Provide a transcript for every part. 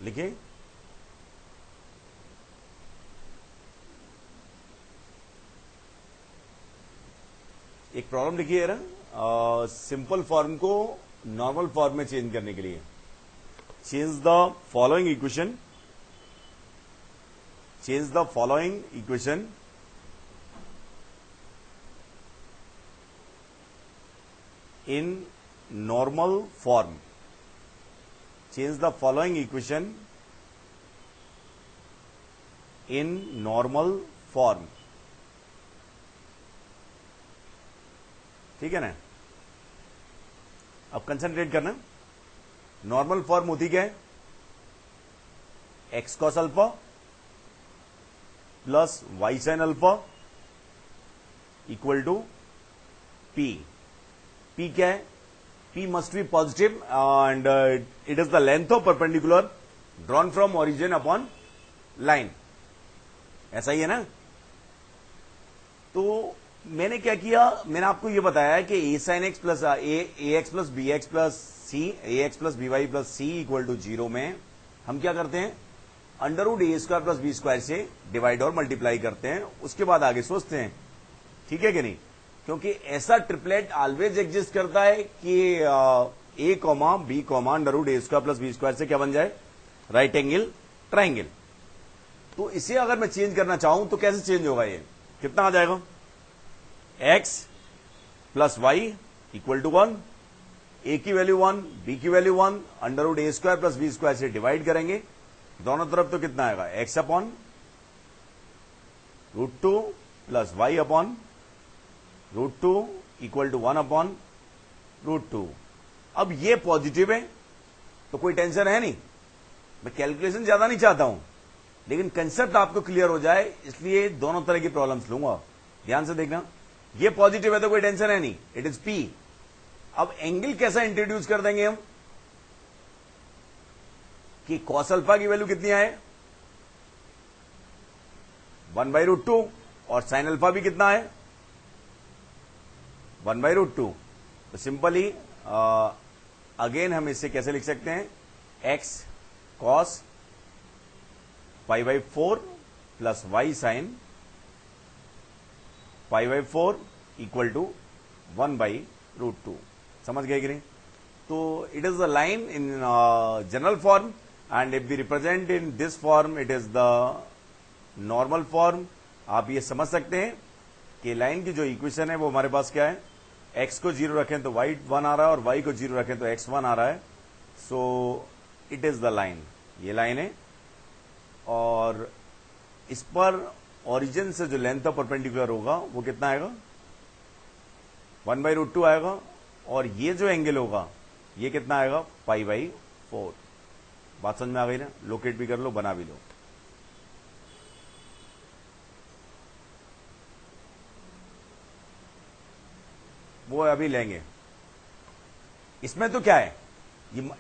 लिखिए, एक प्रॉब्लम लिखिए ना, सिंपल फॉर्म को नॉर्मल फॉर्म में चेंज करने के लिए। Change the following equation, change the following equation in normal form, change the following equation in normal form। ठीक है ना? अब कंसंट्रेट करना। नॉर्मल फॉर्म होती क्या है? X cos alpha plus y sine alpha equal to p. P क्या है? P must be positive and it is the length of perpendicular drawn from origin upon line। ऐसा ही है ना? तो मैंने क्या किया, मैंने आपको यह बताया कि a sin x plus ax plus bx plus c, ax plus by plus c equal to 0 में हम क्या करते हैं, अंडर रूट ए स्क्वायर प्लस बी स्क्वायर से डिवाइड और मल्टीप्लाई करते हैं, उसके बाद आगे सोचते हैं। ठीक है कि नहीं? क्योंकि ऐसा ट्रिपलेट ऑलवेज एग्जिस्ट करता है कि A comma B comma under root A square plus B square से क्या बन जाए, राइट एंगल ट्राइंगल। तो इसे अगर मैं चेंज करना चाहूं तो कैसे चेंज होगा, ये कितना आ जाएगा, x plus y equal to 1, a की वैल्यू 1, बी की वैल्यू 1, अंडर रूट ए स्क्वायर प्लस बी स्क्वायर से डिवाइड करेंगे दोनों तरफ, तो कितना आएगा, x upon root 2 plus y upon root 2 equal to 1 upon root 2। अब ये पॉजिटिव है तो कोई टेंशन है नहीं, मैं कैलकुलेशन ज्यादा नहीं चाहता हूं, लेकिन कंसेप्ट आपको क्लियर हो जाए इसलिए दोनों तरह की प्रॉब्लम्स लूंगा। ध्यान से देखना, ये पॉजिटिव है तो कोई टेंशन है नहीं, इट इज पी। अब एंगल कैसा इंट्रोड्यूस कर देंगे हम कि कॉस अल्फा की वैल्यू कितनी आए, 1/√2, और साइन अल्फा भी कितना है, 1/√2। तो सिंपली अगेन हम इसे कैसे लिख सकते हैं, x cos π/4 plus y sin π/4 equal to 1/√2। समझ गए कि नहीं? तो it is the line in general form and if we represent in this form it is the normal form. आप ये समझ सकते हैं कि लाइन की जो इक्वेशन है वो हमारे पास क्या है, x को 0 रखें तो y 1 आ रहा है और y को 0 रखें तो x 1 आ रहा है। So it is the line, ये लाइन है, और इस पर ओरिजिन से जो लेंथ ऑफ परपेंडिकुलर होगा वो कितना आएगा, 1/√2 आएगा, और ये जो एंगल होगा ये कितना आएगा, π/4। बात समझ में आ गई ना? लोकेट भी कर लो, बना भी लो। वो अभी लेंगे। इसमें तो क्या है,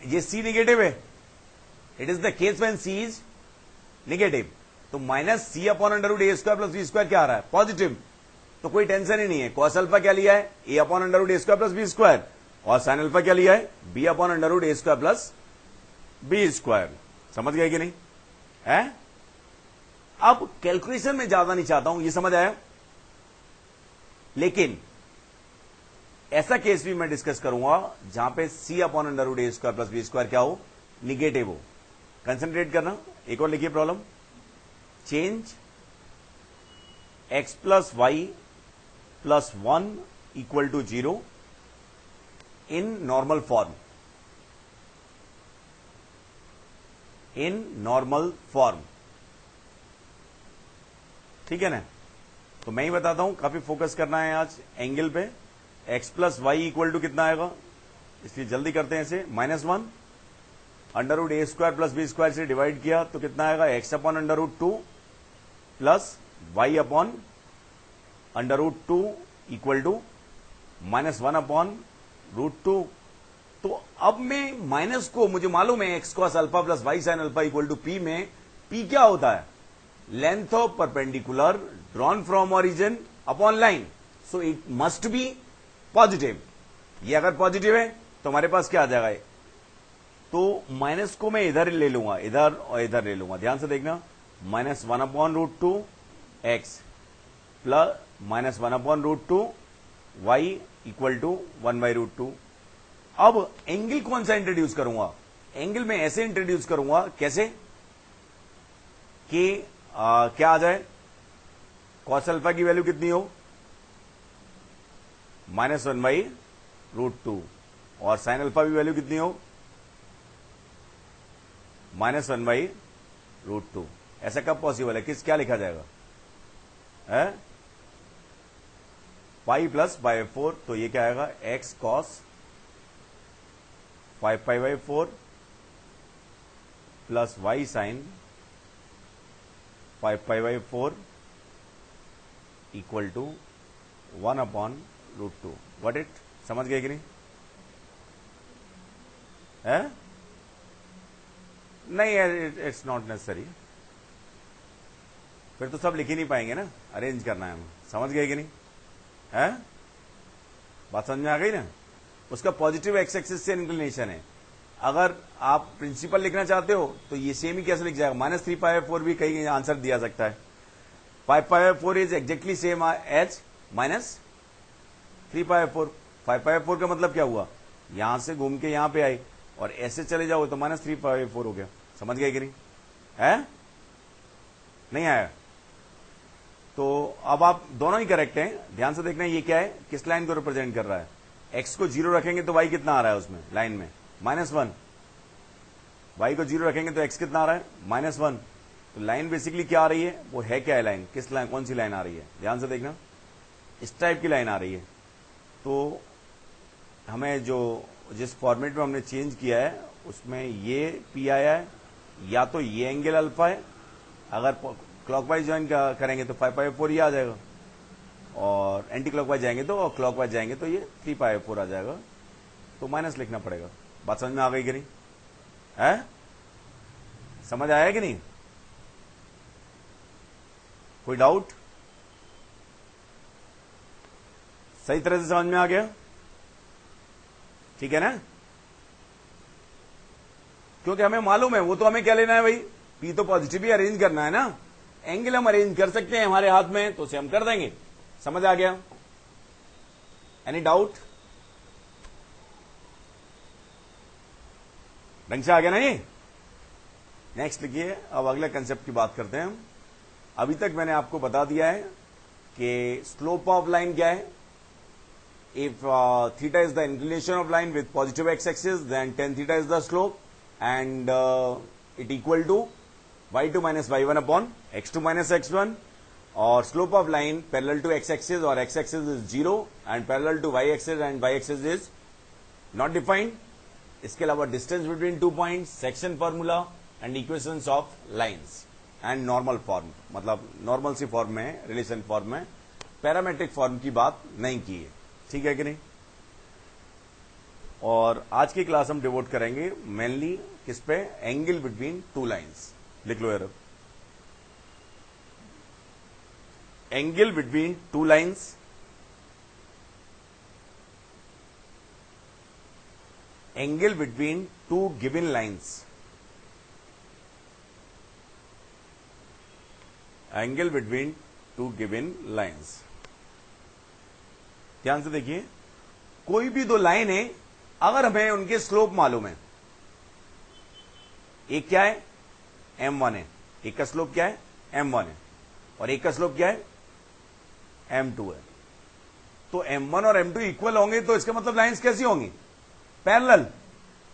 ये सी निगेटिव है, it is the case when c is negative, तो minus c upon under root ए स्क्वायर प्लस बी स्क्वायर क्या आ रहा है, पॉजिटिव, तो कोई टेंशन ही नहीं है। कॉस अल्फा क्या लिया है, ए अपॉन अंडर रूट ए स्क्वायर प्लस बी स्क्वायर, और साइन अल्फा क्या लिया है, बी अपॉन अंडर रूट ए स्क्वायर प्लस बी स्क्वायर। समझ गए कि नहीं है? अब कैलकुलेशन में ज्यादा नहीं चाहता हूं, ये समझ आया, लेकिन ऐसा केस भी मैं डिस्कस करूंगा जहां पे सी अपॉन अंडर रूट ए स्क्वायर प्लस बी स्क्वायर क्या हो, निगेटिव हो। कंसंट्रेट करना, एक और लिखिए problem, change x plus y plus 1 equal to 0 in normal form, in normal form. ठीक है ना? तो मैं ही बताता हूं, काफी फोकस करना है आज एंगल पे। X plus y equal to कितना आएगा, इसलिए जल्दी करते हैं इसे, -1 अंडर रूट ए स्क्वायर प्लस बी स्क्वायर से डिवाइड किया तो कितना आएगा, x upon under root 2 plus y upon under root 2 equal to -1 upon root 2। तो अब मैं माइनस को, मुझे मालूम है x cos alpha plus y sine alpha equal to p में पी क्या होता है, length of perpendicular drawn from origin upon line, so it must be positive. ये अगर पॉजिटिव है तो हमारे पास क्या आ जाएगा, तो माइनस को मैं इधर ले लूंगा, इधर और इधर ले लूंगा, ध्यान से देखना। -1/√2 x plus -1/√2 y equal to 1/√2। अब एंगल कौन सा इंट्रोड्यूस करूंगा? एंगल में ऐसे इंट्रोड्यूस करूंगा, कैसे कि क्या आ जाए, कॉस अल्फा की वैल्यू कितनी हो, -1/√2, और साइन अल्फा की वैल्यू कितनी हो, -1/√2। ऐसा कब पॉसिबल है? क्या लिखा जाएगा? पाई प्लस बाय 4, तो ये क्या आएगा, x cos 5π/4 plus y sin 5π/4 equal to 1/√2। What it, समझ गए कि नहीं? है नहीं, इट्स नॉट नेसेसरी। फिर तो सब लिख ही नहीं पाएंगे ना, अरेंज करना है हमें। समझ गए कि नहीं? है बात समझ में आ गई ना? उसका पॉजिटिव एक्स एक्सिस से इंक्लिनेशन है। अगर आप प्रिंसिपल लिखना चाहते हो तो ये सेम ही कैसे लिख जाएगा, -3π/4 भी कहीं आंसर दिया सकता है। 5π/4 इज एग्जैक्टली सेम एज -3π/4। 5π/4 का मतलब क्या हुआ, यहां से घूम के यहां पे आई और ऐसे चले जाओ तो -3π/4 हो गया। समझ गए कि नहीं? है नहीं आया? तो अब आप दोनों ही करेक्ट हैं। ध्यान से देखना, ये क्या है, किस लाइन को रिप्रेजेंट कर रहा है। x को 0 रखेंगे तो y कितना आ रहा है उसमें लाइन में, -1। y को 0 रखेंगे तो x कितना आ रहा है, -1। तो लाइन बेसिकली क्या आ रही है, वो है क्या है लाइन, किस लाइन, कौन सी लाइन आ रही है? ध्यान से देखना, इस टाइप की लाइन आ रही है। तो हमें जो जिस फॉर्मेट में हमने चेंज किया है उसमें ये p आया है, या तो ये एंगल अल्फा है, अगर क्लॉकवाइज ज्वाइन करेंगे तो 5π/4 ये आ जाएगा, और एंटी क्लॉकवाइज जाएंगे तो, और क्लॉकवाइज जाएंगे तो ये 3π/4 आ जाएगा। तो माइनस लिखना पड़ेगा। बात समझ में आ गई कि नहीं? है समझ आया कि नहीं? कोई डाउट? सही तरह से समझ में आ गया? ठीक है ना? क्योंकि हमें मालूम है, वो तो हमें क्या लेना है भाई, पी तो पॉजिटिव ही अरेंज करना है ना। एंगल हम अरेंज कर सकते हैं हमारे हाथ में, तो उसे हम कर देंगे। समझ आ गया? Any doubt? ढंग से आ गया ना ये? नेक्स्ट लिखिए, अब अगले कंसेप्ट की बात करते हैं हम। अभी तक मैंने आपको बता दिया है कि स्लोप ऑफ लाइन क्या है। If theta is the inclination of line with positive x axis, then tan theta is the slope, and it equal to y2 minus y1 upon x2 minus x1, और slope of line parallel to x axis, और x axis is 0 and parallel to y axis, and y axis is not defined. इसके अलावा distance between 2 points, section formula and equations of lines, and normal form, मतलब normal सी form में, relation form में, parametric form की बात नहीं की है। ठीक है कि नहीं? और आज की क्लास हम डिवोट करेंगे मेनली किस पे, एंगल बिटवीन टू लाइंस। लिख लो यार, angle between two lines, angle between two given lines, angle between two given lines. ध्यान से देखिए, कोई भी दो लाइन है, अगर हमें उनके स्लोप मालूम है, एक क्या है, m1 है, एक का स्लोप क्या है, m1 है, और एक का स्लोप क्या है, m2 है। तो m1 और m2 इक्वल होंगे, तो इसका मतलब लाइंस कैसी होंगी, पैरेलल,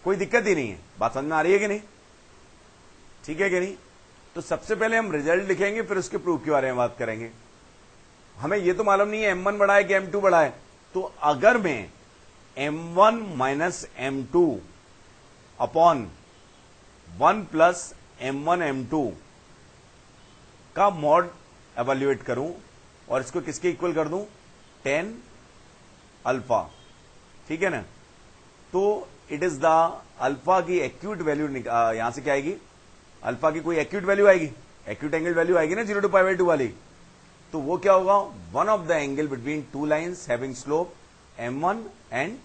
कोई दिक्कत ही नहीं है। बात समझ में आ रही है कि नहीं? ठीक है कि नहीं? तो सबसे पहले हम रिजल्ट लिखेंगे, फिर उसके प्रूफ के बारे में बात करेंगे। हमें यह तो मालूम नहीं है m1 बड़ा है कि m2 बड़ा है। तो अगर मैं m1 minus m2 upon 1 plus m1 m2 का मॉड एवेल्युएट करूं, और इसको किसके इक्वल कर दूं, tan अल्फा, ठीक है ना? तो इट इज द अल्फा की एक्यूट वैल्यू, यहां से क्या आएगी, अल्फा की कोई एक्यूट वैल्यू आएगी, एक्यूट एंगल वैल्यू आएगी ना 0 to π/2 वाली। तो वो क्या होगा, one of the angle between two lines having slope m1 and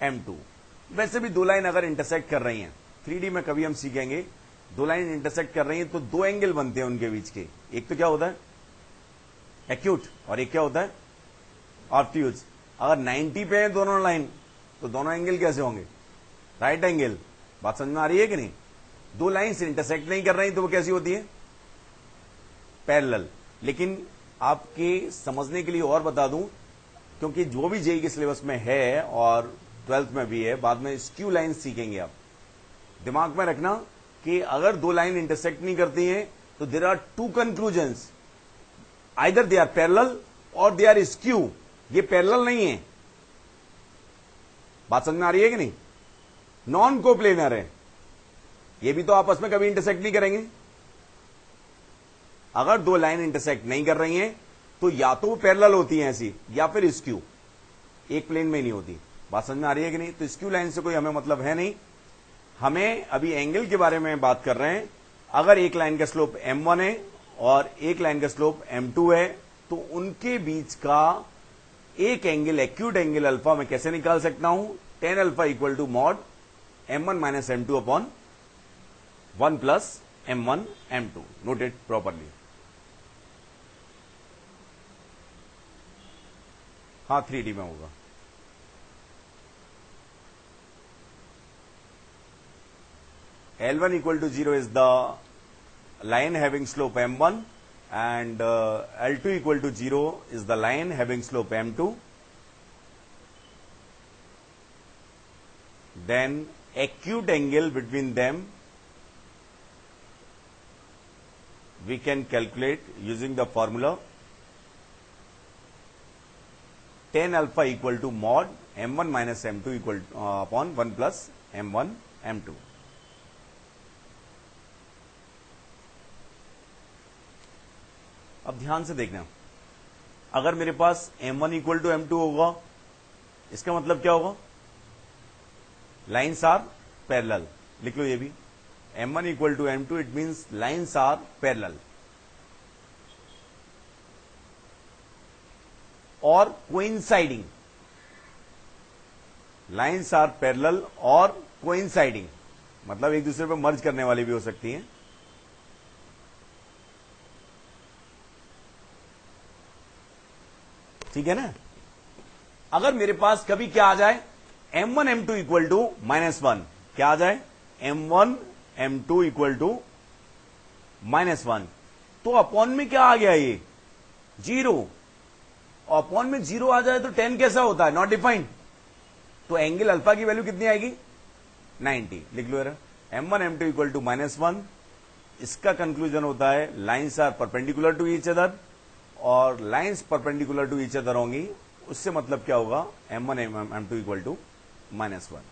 m2। वैसे भी दो लाइन अगर इंटरसेक्ट कर रही हैं, 3D में कभी हम सीखेंगे, दो लाइन इंटरसेक्ट कर रही हैं तो दो एंगल बनते हैं उनके बीच के। एक तो क्या होता है एक्यूट, और एक क्या होता है ऑब्ट्यूज। अगर 90 पे है दोनों लाइन तो दोनों एंगल कैसे होंगे, राइट एंगल। बात समझ में आ रही है कि नहीं? दो लाइन्स इंटरसेक्ट नहीं कर रही तो वो कैसी होती है, पैरेलल। लेकिन आपके समझने के लिए और बता दूं, क्योंकि जो भी जेई के सिलेबस में है और 12th में भी है, बाद में स्क्यू लाइन सीखेंगे आप। दिमाग में रखना कि अगर दो लाइन इंटरसेक्ट नहीं करती हैं तो there are two conclusions, either they are parallel और दे आर स्क्यू। ये पैरेलल नहीं है, बात समझ में आ रही है कि नहीं? नॉन कोप्लेनर है, ये भी तो आपस में कभी इंटरसेक्ट नहीं करेंगे। अगर दो लाइन इंटरसेक्ट नहीं कर रही हैं तो या तो वो पैरेलल होती हैं ऐसी, या फिर स्क्यू, एक प्लेन में नहीं होती। बात समझ में आ रही है कि नहीं? तो स्क्यू लाइन से कोई हमें मतलब है नहीं, हमें अभी एंगल के बारे में बात कर रहे हैं। अगर एक लाइन का स्लोप m1 है और एक लाइन का स्लोप m2 है तो उनके बीच का एक एंगल, एक्यूट एंगल अल्फा मैं कैसे निकाल सकता हूं, tan alpha equal to mod m1 minus m2 upon 1 plus m1 m2। Note it properly. हाँ 3D में होगा। L1 equal to 0 is the line having slope m1 and L2 equal to 0 is the line having slope m2. Then acute angle between them we can calculate using the formula tan alpha equal to mod m1 minus m2 equal upon 1 plus m1 m2। अब ध्यान से देखना, अगर मेरे पास m1 equal to m2 होगा, इसका मतलब क्या होगा, लाइन्स आर पैरेलल। लिख लो ये भी, m1 equal to m2 it means lines are parallel और कोइंसाइडिंग। लाइन्स आर पैरेलल और कोइंसाइडिंग मतलब एक दूसरे पर मर्ज करने वाली भी हो सकती हैं। ठीक है ना? अगर मेरे पास कभी क्या आ जाए, m1 m2 इक्वल टू -1, क्या आ जाए, m1 m2 इक्वल टू -1, तो अपॉन में क्या आ गया, ये 0। अपॉन में 0 आ जाए तो 10 कैसा होता है, नॉट डिफाइंड। तो एंगल अल्फा की वैल्यू कितनी आएगी, 90। लिख लो यार, m1 m2 इक्वल टू -1। इसका कंक्लूजन होता है lines are perpendicular to each other, और lines perpendicular to each other होंगी, उससे मतलब क्या होगा, m1 m2 इक्वल टू -1।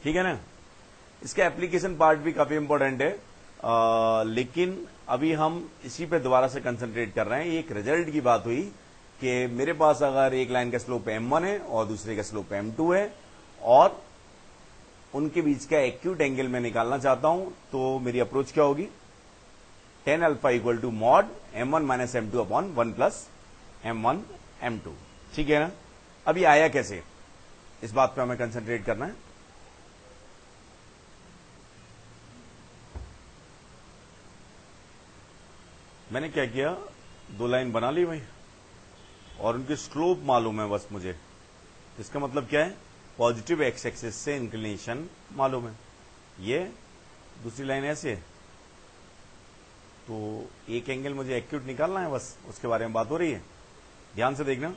ठीक है ना। इसका एप्लीकेशन पार्ट भी काफी इंपॉर्टेंट है, लेकिन अभी हम इसी पे दोबारा से कंसंट्रेट कर रहे हैं। एक रिजल्ट की बात हुई कि मेरे पास अगर एक लाइन का स्लोप m1 है और दूसरे का स्लोप m2 है और उनके बीच का एक्यूट एंगल मैं निकालना चाहता हूं, तो मेरी अप्रोच क्या होगी, tan alpha equal to mod m1 minus m2 upon 1 plus m1 m2। ठीक है ना। अभी आया कैसे, इस बात पे हमें कंसंट्रेट करना है। मैंने क्या किया, दो लाइन बना ली भाई और उनकी स्लोप मालूम है बस मुझे। इसका मतलब क्या है, पॉजिटिव एक्स एक्सिस से इंक्लिनेशन मालूम है। ये दूसरी लाइन ऐसे है, तो एक एंगल मुझे एक्यूट निकालना है, बस उसके बारे में बात हो रही है। ध्यान से देखना,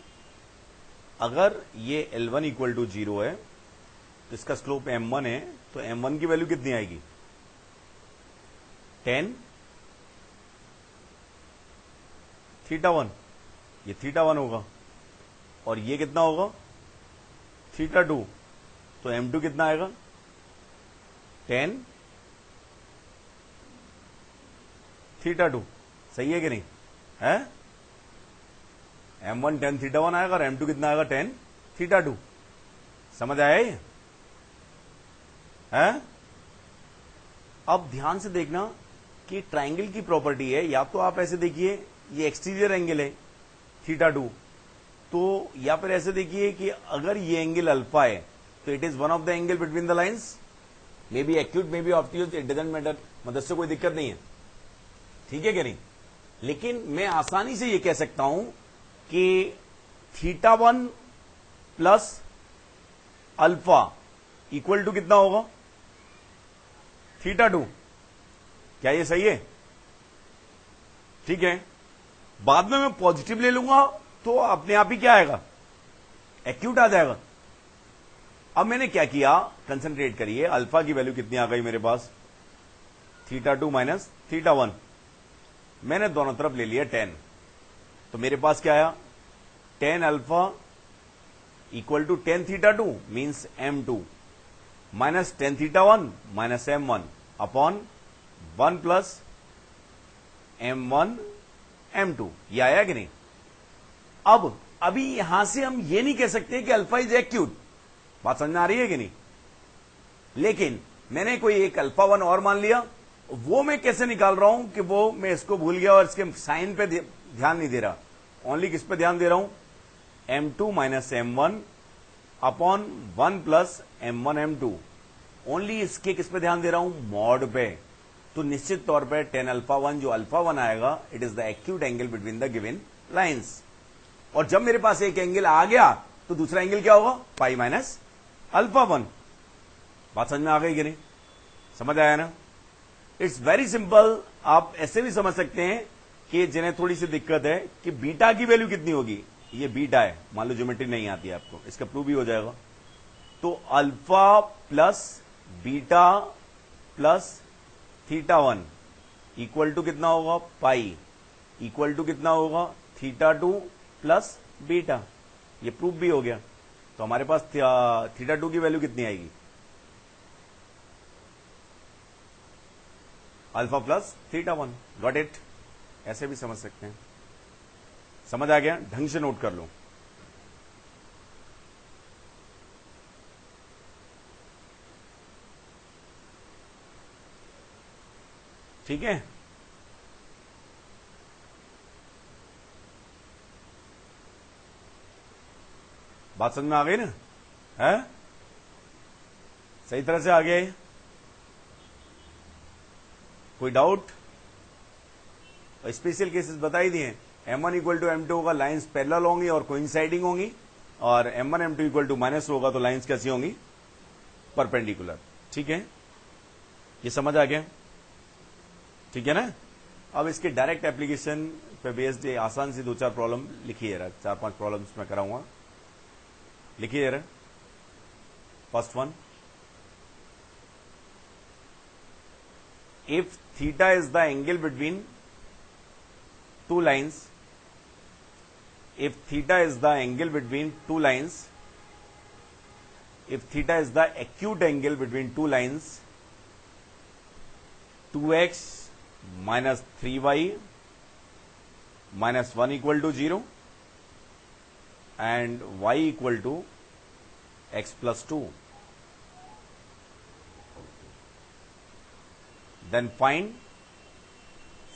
अगर ये L1 इक्वल टू 0 है तो इसका स्लोप m1 है, तो m1 की वैल्यू कितनी आएगी, tan θ1, ये θ1 होगा, और ये कितना होगा θ2, तो m2 कितना आएगा, tan θ2। सही है कि नहीं है, m1 tan θ1 आएगा और m2 कितना आएगा, tan θ2। समझ आया ये है। अब ध्यान से देखना कि ट्राइंगल की प्रॉपर्टी है, या तो आप ऐसे देखिए ये एक्सटीरियर एंगल है θ2, तो या फिर ऐसे देखिए कि अगर ये एंगल अल्फा है तो it is one of the angle between the lines, may be acute may be obtuse, it doesn't matter, मतलब से कोई दिक्कत नहीं है। ठीक है कि नहीं। लेकिन मैं आसानी से ये कह सकता हूं कि θ1 प्लस अल्फा इक्वल टू कितना होगा, θ2। क्या ये सही है, ठीक है। बाद में मैं पॉजिटिव ले लूंगा तो अपने आप ही क्या आएगा, एक्यूट आ जाएगा। अब मैंने क्या किया, कंसंट्रेट करिए, अल्फा की वैल्यू कितनी आ गई मेरे पास, θ2 माइनस θ1। मैंने दोनों तरफ ले लिया tan, तो मेरे पास क्या आया, tan alpha equal to tan θ2 means m2 minus tan θ1 minus m1 upon 1 plus m1 m2। ये आया कि नहीं। अब अभी यहां से हम ये नहीं कह सकते कि अल्फा इज एक्यूट, बात समझ में आ रही है कि नहीं। लेकिन मैंने कोई एक अल्फा 1 और मान लिया, वो मैं कैसे निकाल रहा हूं कि वो मैं इसको भूल गया और इसके साइन पे ध्यान नहीं दे रहा, ओनली किस पे ध्यान दे रहा हूं, m2 minus m1 upon 1 plus m1 m2। Only इसके किस पे ध्यान दे रहा हूं, मॉड पे। तो निश्चित तौर पे tan अल्फा 1 जो अल्फा 1 आएगा, it is the acute angle between the given lines. और जब मेरे पास एक एंगल आ गया तो दूसरा एंगल क्या होगा, पाई माइनस अल्फा 1। बात समझ में आ गई कि नहीं, समझ आया ना। It's very simple. आप ऐसे भी समझ सकते हैं कि जिन्हें थोड़ी सी दिक्कत है कि बीटा की वैल्यू कितनी होगी, ये बीटा है, मान लो ज्योमेट्री नहीं आती है आपको, इसका प्रूव भी हो जाएगा। तो alpha plus beta plus θ1 equal to कितना होगा, पाई इक्वल टू कितना होगा, θ2 प्लस बीटा। ये प्रूफ भी हो गया। तो हमारे पास θ2 की वैल्यू कितनी आएगी, अल्फा प्लस θ1। Got it. ऐसे भी समझ सकते हैं। समझ आ गया, ढंग से नोट कर लो। ठीक है। बात समझ में आ गई ना, है सही तरह से आ गया है। कोई डाउट। स्पेशल केसेस बता ही दिए, m1 इक्वल टू m2 होगा, लाइंस पैरेलल होंगी और कोइंसाइडिंग होंगी, और m1 m2 equal to minus होगा तो लाइंस कैसी होंगी, परपेंडिकुलर। ठीक है, ये समझ आ गया, ठीक है ना। अब इसके डायरेक्ट एप्लीकेशन पे बेस्ड आसान सी 2-4 प्रॉब्लम लिखिए, 4-5 प्रॉब्लम्स मैं कराऊंगा, लिखिए। First one, if theta is the angle between two lines, if theta is the angle between two lines, if theta is the acute angle between two lines 2x minus 3y minus 1 equal to 0 and y equal to x plus 2, then find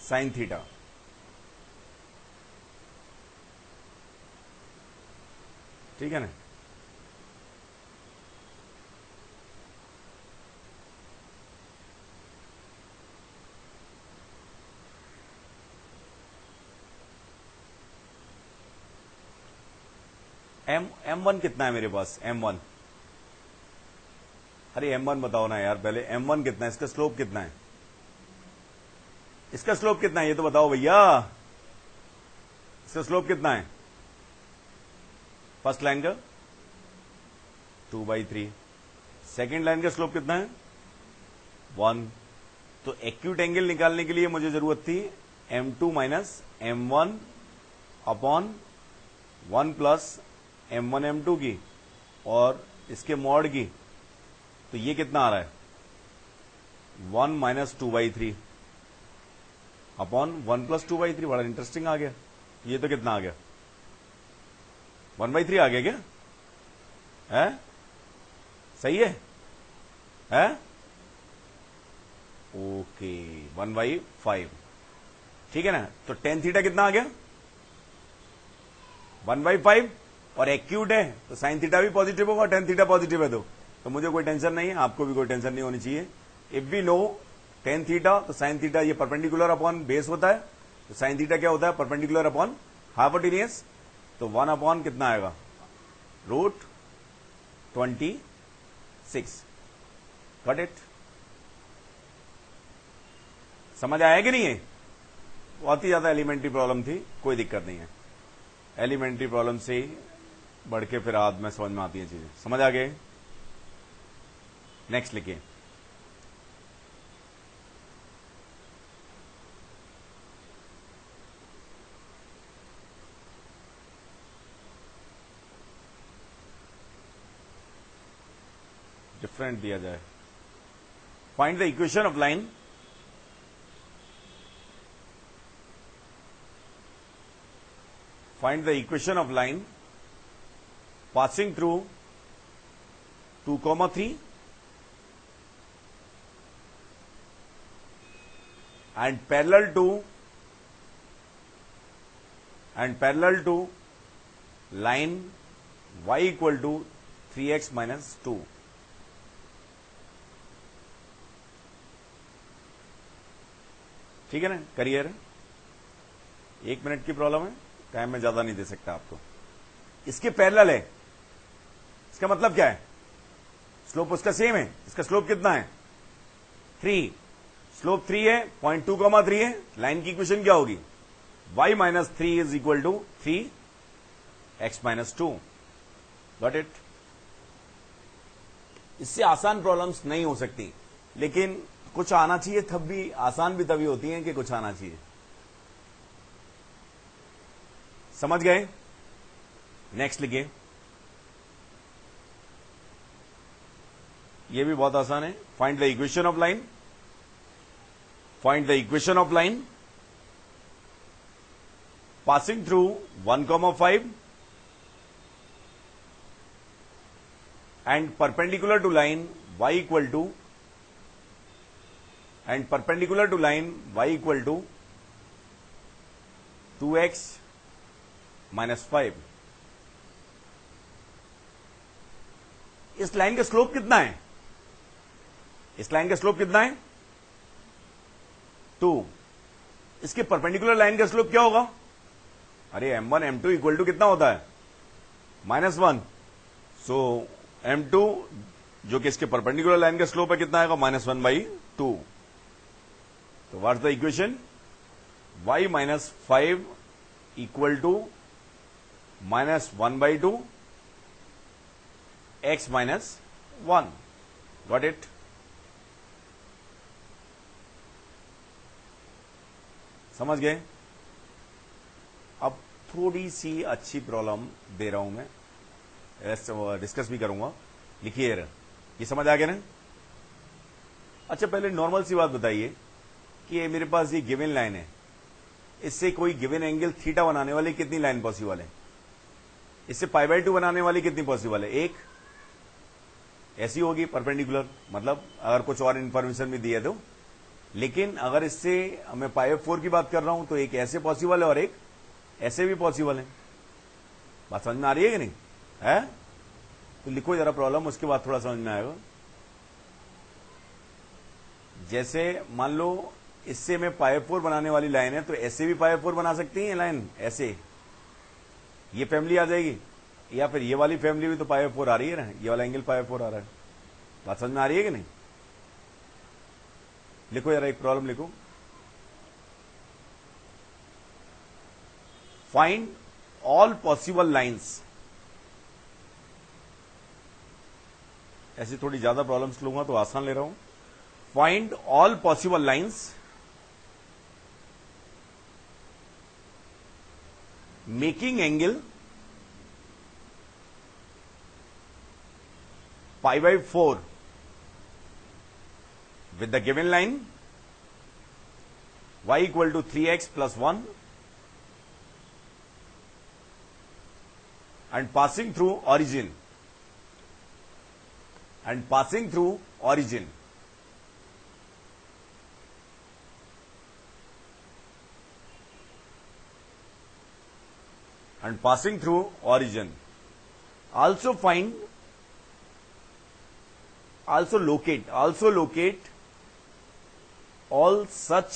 sin theta. ठीक है ना? M1 कितना है मेरे पास? M1, अरे M1 बताओ ना यार पहले, M1 कितना है? इसका स्लोप कितना है? इसका स्लोप कितना है ये तो बताओ भैया, इसका स्लोप कितना है? फर्स्ट लाइन का 2/3, सेकेंड लाइन का स्लोप कितना है? 1। तो एक्यूट एंगल निकालने के लिए मुझे जरूरत थी M2 minus M1 upon 1 plus M1 M2 की और इसके मॉड की। तो ये कितना आ रहा है? 1 माइनस 2/3 अपॉन 1 प्लस 2/3। बड़ा इंटरेस्टिंग आ गया। ये तो कितना आ गया? 1/3 आ गया क्या? है? सही है? है? ओके, 1/5। ठीक है ना? तो tan थीटा कितना आ गया? 1/5 और एक्यूट है तो sin थीटा भी पॉजिटिव होगा, tan थीटा पॉजिटिव है तो मुझे कोई टेंशन नहीं है, आपको भी कोई टेंशन नहीं होनी चाहिए। If we know tan theta तो sin थीटा ये परपेंडिकुलर अपॉन बेस होता है, तो sin थीटा क्या होता है? Perpendicular upon hypotenuse. तो 1 अपॉन कितना आएगा? √26। Got it? समझ आया कि नहीं है? बहुत ही ज्यादा एलिमेंट्री प्रॉब्लम थी, कोई दिक्कत नहीं है। एलिमेंट्री प्रॉब्लम से ही बढ़ के फिर बाद में समझ में आती है चीजें। समझ आ गए? नेक्स्ट लिखिए। डिफरेंट दिया जाए। Find the equation of line find the equation of line passing through 2,3 and parallel to line y equal to 3x minus 2। ठीक है ना? करियर 1 मिनट की प्रॉब्लम है, टाइम में ज्यादा नहीं दे सकता आपको। इसके पैरेलल है, इसका मतलब क्या है? स्लोप उसका सेम है। इसका स्लोप कितना है? 3। स्लोप 3 है, 0.2,3 है। लाइन की इक्वेशन क्या होगी? y minus 3 is equal to 3x minus 2। Got it? इससे आसान प्रॉब्लम्स नहीं हो सकती, लेकिन कुछ आना चाहिए, तब भी आसान भी तभी होती है कि कुछ आना चाहिए। समझ गए? नेक्स्ट लिखिए। ये भी बहुत आसान है। Find the equation of line. Find the equation of line passing through 1,5 and perpendicular to line y equal to 2x minus 5। इस लाइन का स्लोप कितना है? इस लाइन का स्लोप कितना है? 2। इसके परपेंडिकुलर लाइन का स्लोप क्या होगा? अरे M1 M2 इक्वल टू कितना होता है? -1। सो M2 जो कि इसके परपेंडिकुलर लाइन का स्लोप है कितना आएगा? -1/2। तो what's the equation? y minus 5 equal to -1/2 x minus 1। Got it? समझ गए? अब थोड़ी सी अच्छी प्रॉब्लम दे रहा हूं मैं, डिस्कस भी करूंगा। लिखिए ये समझ आ गया ना। अच्छा पहले नॉर्मल सी बात बताइए कि ये मेरे पास ये गिवन लाइन है, इससे कोई गिवन एंगल थीटा बनाने वाली कितनी लाइन पॉसिबल है? इससे π/2 बनाने वाली कितनी पॉसिबल है? एक ऐसी होगी परपेंडिकुलर, मतलब अगर कुछ और इंफॉर्मेशन भी दी है तो। लेकिन अगर इससे मैं π/4 की बात कर रहा हूं तो एक ऐसे पॉसिबल है और एक ऐसे भी पॉसिबल है। बात समझ में आ रही है कि नहीं है? तो लिखो जरा प्रॉब्लम, उसके बाद थोड़ा समझ में आएगा। जैसे मान लो इससे मैं π/4 बनाने वाली लाइन है, तो ऐसे भी π/4 बना सकती है लाइन, ऐसे ये फैमिली आ जाएगी, या फिर ये वाली फैमिली भी तो π/4 आ रही है ना, ये वाला एंगल π/4 आ रहा है। बात समझ में आ रही है कि नहीं? लिखो जरा एक प्रॉब्लम लिखो। Find all possible lines. ऐसी थोड़ी ज्यादा प्रॉब्लम्स लूंगा तो आसान ले रहा हूं। Find all possible lines making angle π/4 with the given line y equal to 3x plus 1 and passing through origin and passing through origin. And passing through origin. Also find, also locate all such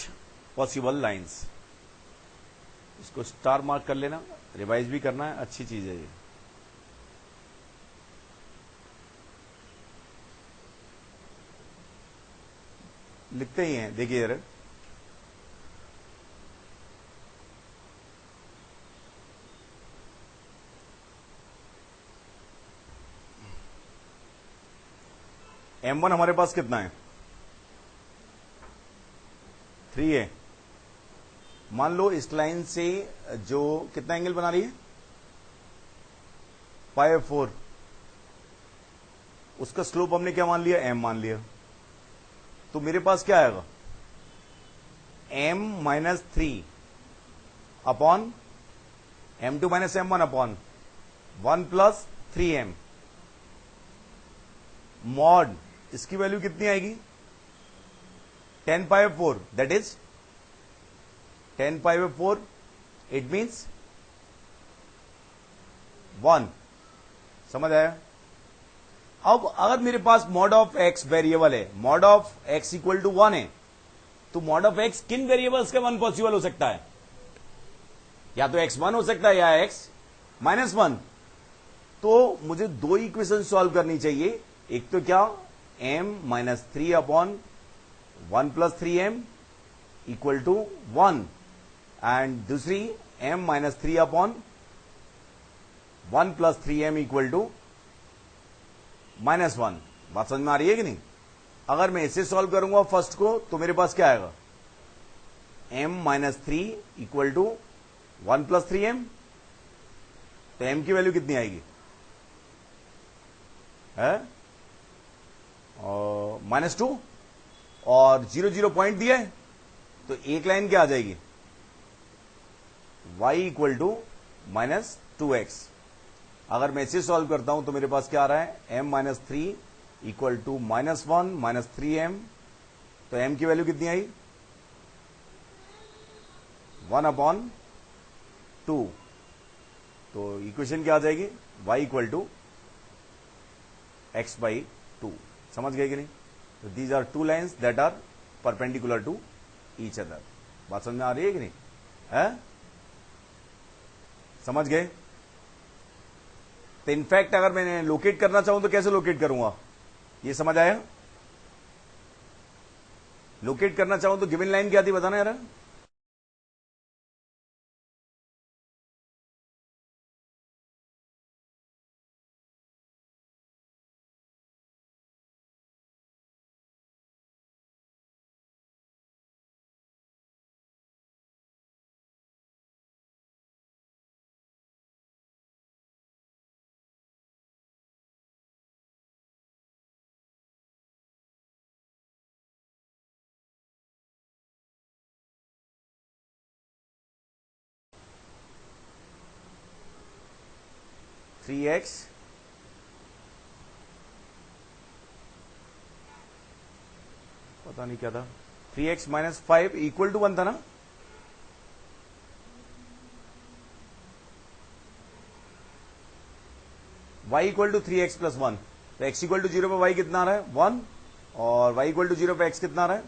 possible lines. इसको star mark कर लेना, revise भी करना है, अच्छी चीज है ये। लिखते ही हैं, देखिए जरा। M1 हमारे पास कितना है? 3 है। मान लो इस लाइन से जो कितना एंगल बना रही है? π/4। उसका स्लोप हमने क्या मान लिया? m मान लिया। तो मेरे पास क्या आएगा? m-3 upon m2 - m1 upon 1 + 3m mod, इसकी वैल्यू कितनी आएगी? 10π/4, दैट इज 10π/4, इट मीन्स 1। समझ आया? अब अगर मेरे पास मॉड ऑफ x वेरिएबल है, mod of x equal to 1 है, तो मॉड ऑफ x किन वेरिएबल्स का 1 पॉसिबल हो सकता है? या तो x1 हो सकता है या x-1। तो मुझे दो इक्वेशन सॉल्व करनी चाहिए। एक तो क्या? m-3 upon 1 + 3m equal to 1, and दूसरी m-3 upon 1 + 3m equal to -1। बात समझ में आ रही है कि नहीं? अगर मैं इसे सॉल्व करूंगा फर्स्ट को, तो मेरे पास क्या आएगा? m-3 equal to 1 + 3m। तो m की वैल्यू कितनी आएगी? है -2, और 0 0 पॉइंट दिया है, तो एक लाइन क्या आ जाएगी? y equal to -2x। अगर मैं इसे सॉल्व करता हूं तो मेरे पास क्या आ रहा है? m-3 equal to -1 - 3m। तो m की वैल्यू कितनी आई? 1/2। तो इक्वेशन क्या आ जाएगी? y equal to x/2। समझ गए कि नहीं? तो these are two lines that are perpendicular to each other. बात समझ में आ रही है कि नहीं? है? समझ गए? तो इनफैक्ट अगर मैंने लोकेट करना चाहूं तो कैसे लोकेट करूंगा? ये समझ आया? लोकेट करना चाहूं तो गिवन लाइन क्या थी, बताना यार। 3x पता नहीं क्या था, 3x माइनस 5 इक्वल टू 1 था ना। y equal to 3x plus 1, तो x इक्वल टू 0 पे y कितना आ रहा है 1, और y इक्वल टू 0 पे x कितना आ रहा है,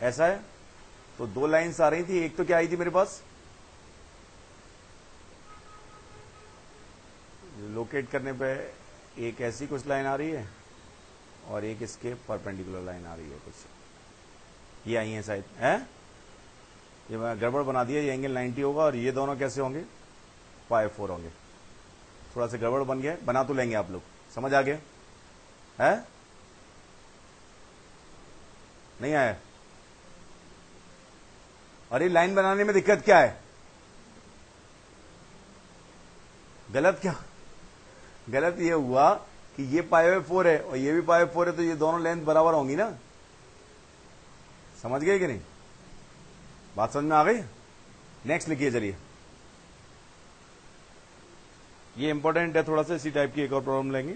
ऐसा है। तो दो लाइंस आ रही थी, एक तो क्या आई थी मेरे पास, लोकेट करने पे एक ऐसी कुछ लाइन आ रही है और एक इसके परपेंडिकुलर लाइन आ रही है, कुछ ये आई है शायद, है ये मैं गड़बड़ बना दिया, ये एंगल 90 होगा और ये दोनों कैसे होंगे, π4 होंगे। थोड़ा सा गड़बड़ बन गया, बना तो लेंगे आप लोग, समझ आ गया है, नहीं आया। और ये लाइन बनाने में दिक्कत क्या है, गलत क्या, गलत ये हुआ कि ये π4 है और ये भी π4 है, तो ये दोनों लेंथ बराबर होंगी ना, समझ गए कि नहीं, बात समझ में आ गई। नेक्स्ट लिखिए चलिए, ये इंपॉर्टेंट है थोड़ा सा, इसी टाइप की एक और प्रॉब्लम लेंगे।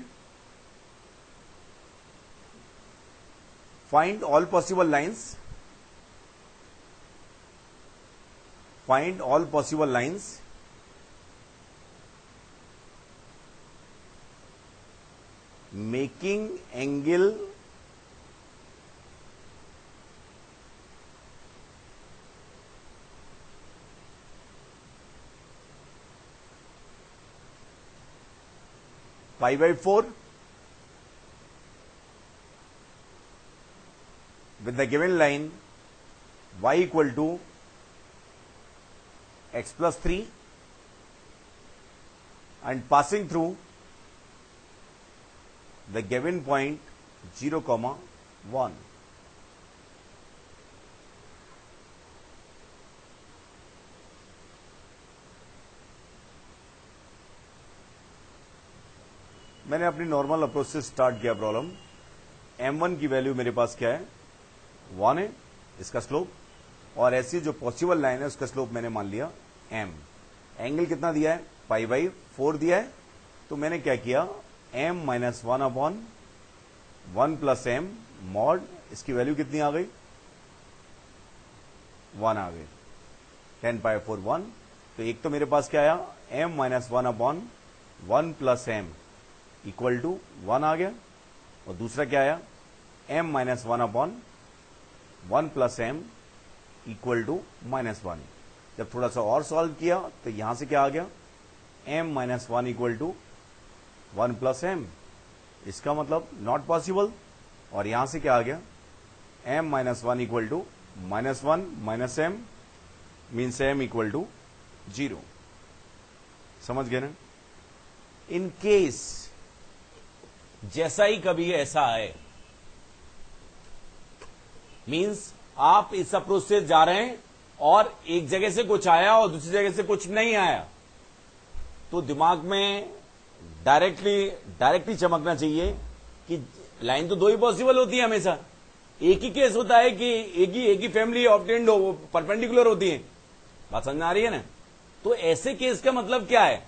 Find all possible lines, find all possible lines making angle π/4 with the given line y equal to x plus 3 and passing through the given point 0,1. मैंने अपनी नॉर्मल अप्रोच से स्टार्ट किया प्रॉब्लम। m1 की value मेरे पास क्या है 1 है, इसका स्लोप, और ऐसी जो पॉसिबल लाइन है उसका स्लोप मैंने मान लिया m। एंगल कितना दिया है π/4 दिया है, तो मैंने क्या किया m minus 1/1 plus m mod, इसकी वैल्यू कितनी आ गई 1 आ गई, 10π/4 1। तो एक तो मेरे पास क्या आया m minus 1/1 plus m equal to 1 आ गया, और दूसरा क्या आया m minus 1/1 plus m equal to -1। जब थोड़ा सा और सॉल्व किया तो यहां से क्या आ गया m minus 1 equal to 1 plus m, इसका मतलब नॉट पॉसिबल। और यहां से क्या आ गया m minus 1 equal to -1 minus m means m equal to 0। समझ गए ना। इन केस जैसा ही कभी ऐसा आए, मीन्स आप इस अप्रोच से जा रहे हैं और एक जगह से कुछ आया और दूसरी जगह से कुछ नहीं आया, तो दिमाग में डायरेक्टली चमकना चाहिए कि लाइन तो दो ही पॉसिबल होती है हमेशा। एक ही केस होता है कि एक ही फैमिली ऑब्टेंड हो, वो परपेंडिकुलर होती है। बात समझ में आ रही है ना। तो ऐसे केस का मतलब क्या है,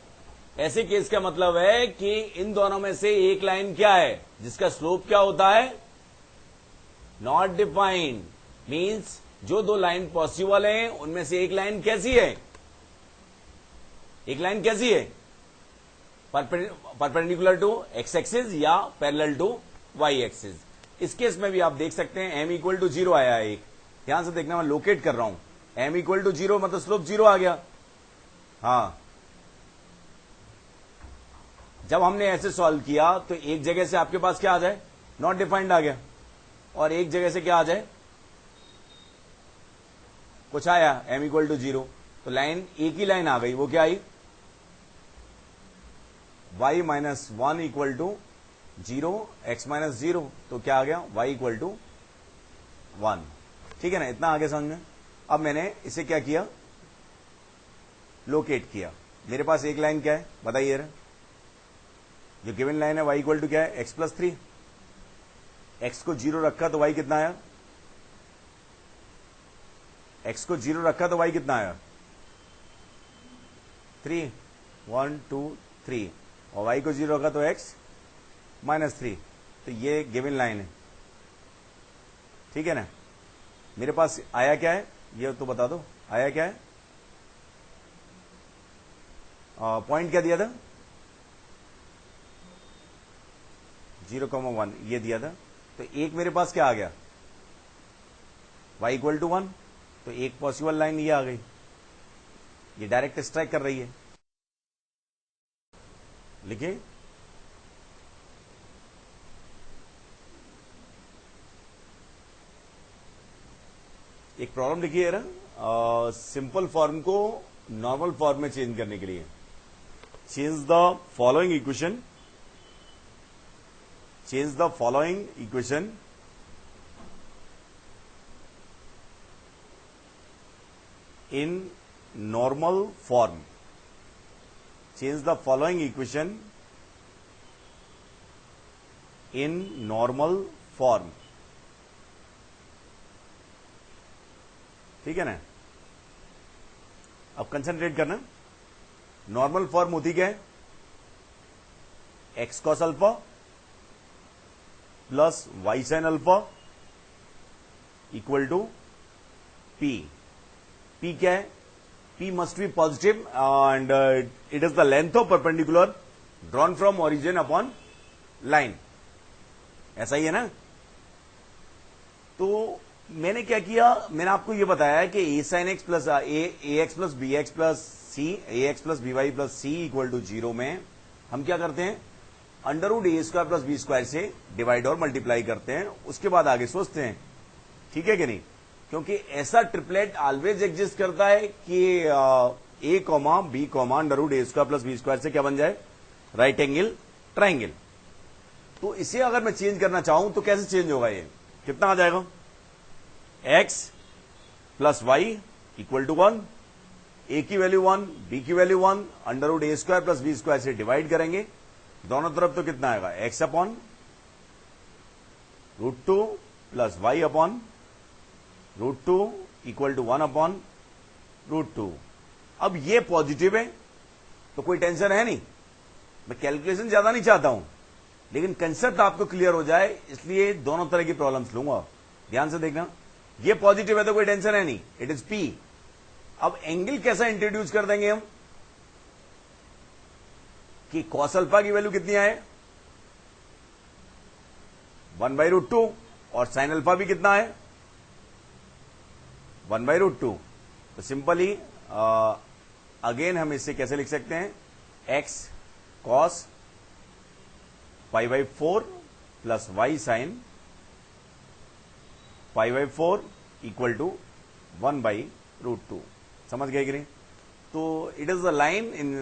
ऐसे केस का मतलब है कि इन दोनों में से एक लाइन क्या है जिसका स्लोप क्या होता है नॉट डिफाइंड, मीन्स जो दो लाइन पॉसिबल हैं उनमें से एक लाइन कैसी है, एक लाइन कैसी है परपेंडिकुलर टू एक्स एक्सिस या पैरेलल टू वाई एक्सिस। इस केस में भी आप देख सकते हैं m इक्वल टू 0 आया है। एक ध्यान से देखना, मैं लोकेट कर रहा हूं, m इक्वल टू 0 मतलब स्लोप 0 आ गया। हाँ, जब हमने ऐसे सॉल्व किया तो एक जगह से आपके पास क्या आ जाए नॉट डिफाइंड आ गया, और एक जगह से क्या आ जाए कुछ आया m इक्वल टू 0, तो लाइन एक ही लाइन आ गई। वो क्या आई y minus 1 equal to 0 x minus 0, तो क्या आ गया y इक्वल टू 1। ठीक है ना, इतना आगे समझ में। अब मैंने इसे क्या किया लोकेट किया। मेरे पास एक लाइन क्या है बताइए, जो गिवन लाइन है y इक्वल टू क्या है x प्लस 3। x को 0 रखा तो y कितना आया, x को 0 रखा तो y कितना आया 3, 1 2 3, और y को 0 रखा तो x -3, तो ये गिवन लाइन है। ठीक है ना। मेरे पास आया क्या है ये तो बता दो, आया क्या है? पॉइंट क्या दिया था? 0,1 ये दिया था। तो एक मेरे पास क्या आ गया? y इक्वल टू 1, तो एक पॉसिबल लाइन ये आ गई, ये डायरेक्ट स्ट्राइक कर रही है। लिखिए, एक प्रॉब्लम लिखिए ना, सिंपल फॉर्म को नॉर्मल फॉर्म में चेंज करने के लिए। Change the following equation, change the following equation in normal form, change the following equation in normal form। ठीक है ना। अब कंसंट्रेट करना, नॉर्मल फॉर्म होती क्या है? X cos alpha plus y sine alpha equal to p. P क्या है? P must be positive and it is the length of perpendicular drawn from origin upon line। ऐसा ही है ना। तो मैंने क्या किया, मैंने आपको ये बताया है कि a sin x plus a x plus b x plus c, a x plus b y plus c equal to 0 में हम क्या करते हैं? अंडर रूट ए स्क्वायर प्लस बी स्क्वायर से डिवाइड और मल्टीप्लाई करते हैं, उसके बाद आगे सोचते हैं। ठीक है कि नहीं? क्योंकि ऐसा ट्रिपलेट ऑलवेज एग्जिस्ट करता है कि A comma B comma under root A square plus B square से क्या बन जाए? Right angle triangle. तो इसे अगर मैं चेंज करना चाहूं तो कैसे चेंज होगा? ये कितना आ जाएगा? x plus y equal to 1, a की वैल्यू 1, बी की वैल्यू 1, अंडर रूट ए स्क्वायर प्लस बी स्क्वायर से डिवाइड करेंगे दोनों तरफ, तो कितना आएगा? x upon √2 plus y upon √2 equal to 1 upon √2। अब ये पॉजिटिव है तो कोई टेंशन है नहीं, मैं कैलकुलेशन ज्यादा नहीं चाहता हूं, लेकिन कंसेप्ट आपको क्लियर हो जाए इसलिए दोनों तरह की प्रॉब्लम्स लूंगा। ध्यान से देखना, ये पॉजिटिव है तो कोई टेंशन है नहीं, इट इज P। अब एंगल कैसा इंट्रोड्यूस कर देंगे हम कि कॉस अल्फा की वैल्यू कितनी आए? 1/√2, और साइन अल्फा भी कितना है? 1/√2। तो सिंपली अगेन हम इसे कैसे लिख सकते हैं? x cos π/4 plus y sin π/4 equal to 1/√2। समझ गए कि नहीं? तो it is the line in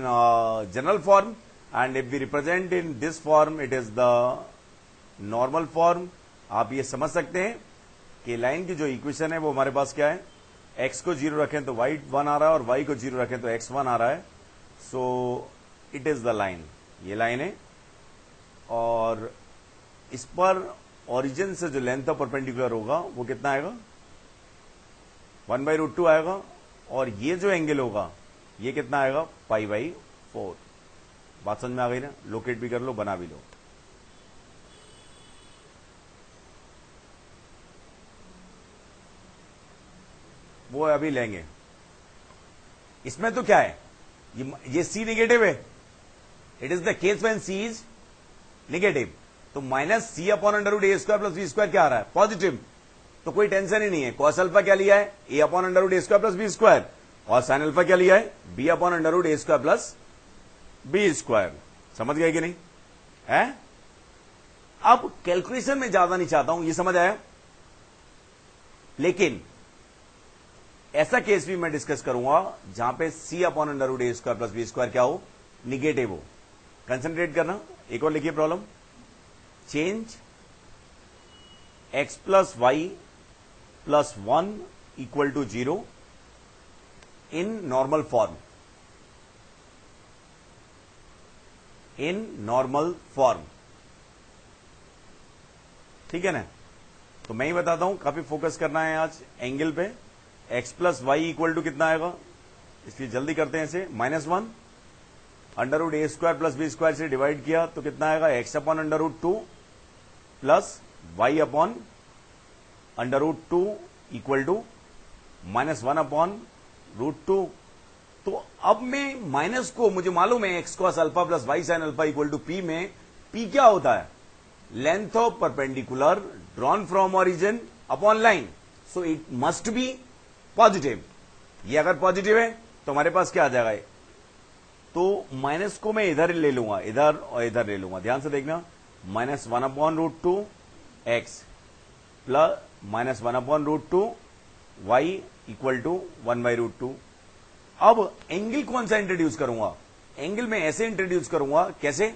general form, and if we represent in this form it is the normal form. आप ये समझ सकते हैं कि लाइन की जो इक्वेशन है वो हमारे पास क्या है? x को 0 रखें तो y 1 आ रहा है, और y को 0 रखें तो x 1 आ रहा है। So it is the line, ये लाइन है, और इस पर ओरिजिन से जो लेंथ ऑफ परपेंडिकुलर होगा वो कितना आएगा? 1/√2 आएगा, और ये जो एंगल होगा ये कितना आएगा? π/4। बात समझ में आ गई ना? लोकेट भी कर लो, बना भी लो। वो अभी लेंगे। इसमें तो क्या है? ये C निगेटिव है, it is the case when C is negative. तो minus C upon under root ए स्क्वायर प्लस बी स्क्वायर क्या आ रहा है? पॉजिटिव। तो कोई टेंशन ही नहीं है। कॉस अल्फा क्या लिया है? a upon under root A square plus B square, और साइन अल्फा क्या लिया है? b अपॉन अंडर रूट ए स्क्वायर प्लस बी स्क्वायर। समझ गए कि नहीं है? अब कैलकुलेशन में ज्यादा नहीं चाहता हूं, ये समझ आया? लेकिन ऐसा केस भी मैं डिस्कस करूंगा जहां पे C अपॉन अंडर रूट ए स्क्वायर प्लस बी स्क्वायर क्या हो? निगेटिव हो। कंसंट्रेट करना। एक और लिखिए problem. Change x plus y plus 1 equal to 0 in normal form, in normal form. ठीक है ना? तो मैं ही बताता हूं, काफी फोकस करना है आज एंगल पे। x plus y equal to कितना आएगा? इसलिए जल्दी करते हैं इसे। -1 √a² प्लस b² से डिवाइड किया तो कितना आएगा, x upon √2 plus y upon √2 equal to -1 upon √2। तो अब मैं माइनस को, मुझे मालूम है x cos alpha plus y sin alpha equal to p में p क्या होता है, length of perpendicular drawn from origin upon line, so it must be positive. ये अगर पॉजिटिव है तो हमारे पास क्या आ जाएगा, तो माइनस को मैं इधर ले लूंगा, इधर और इधर ले लूंगा, ध्यान से देखना, -1 upon √2 x plus -1 upon √2 y equal to 1/√2। अब एंगल कौन सा इंट्रोड्यूस करूंगा, एंगल में ऐसे इंट्रोड्यूस करूंगा, कैसे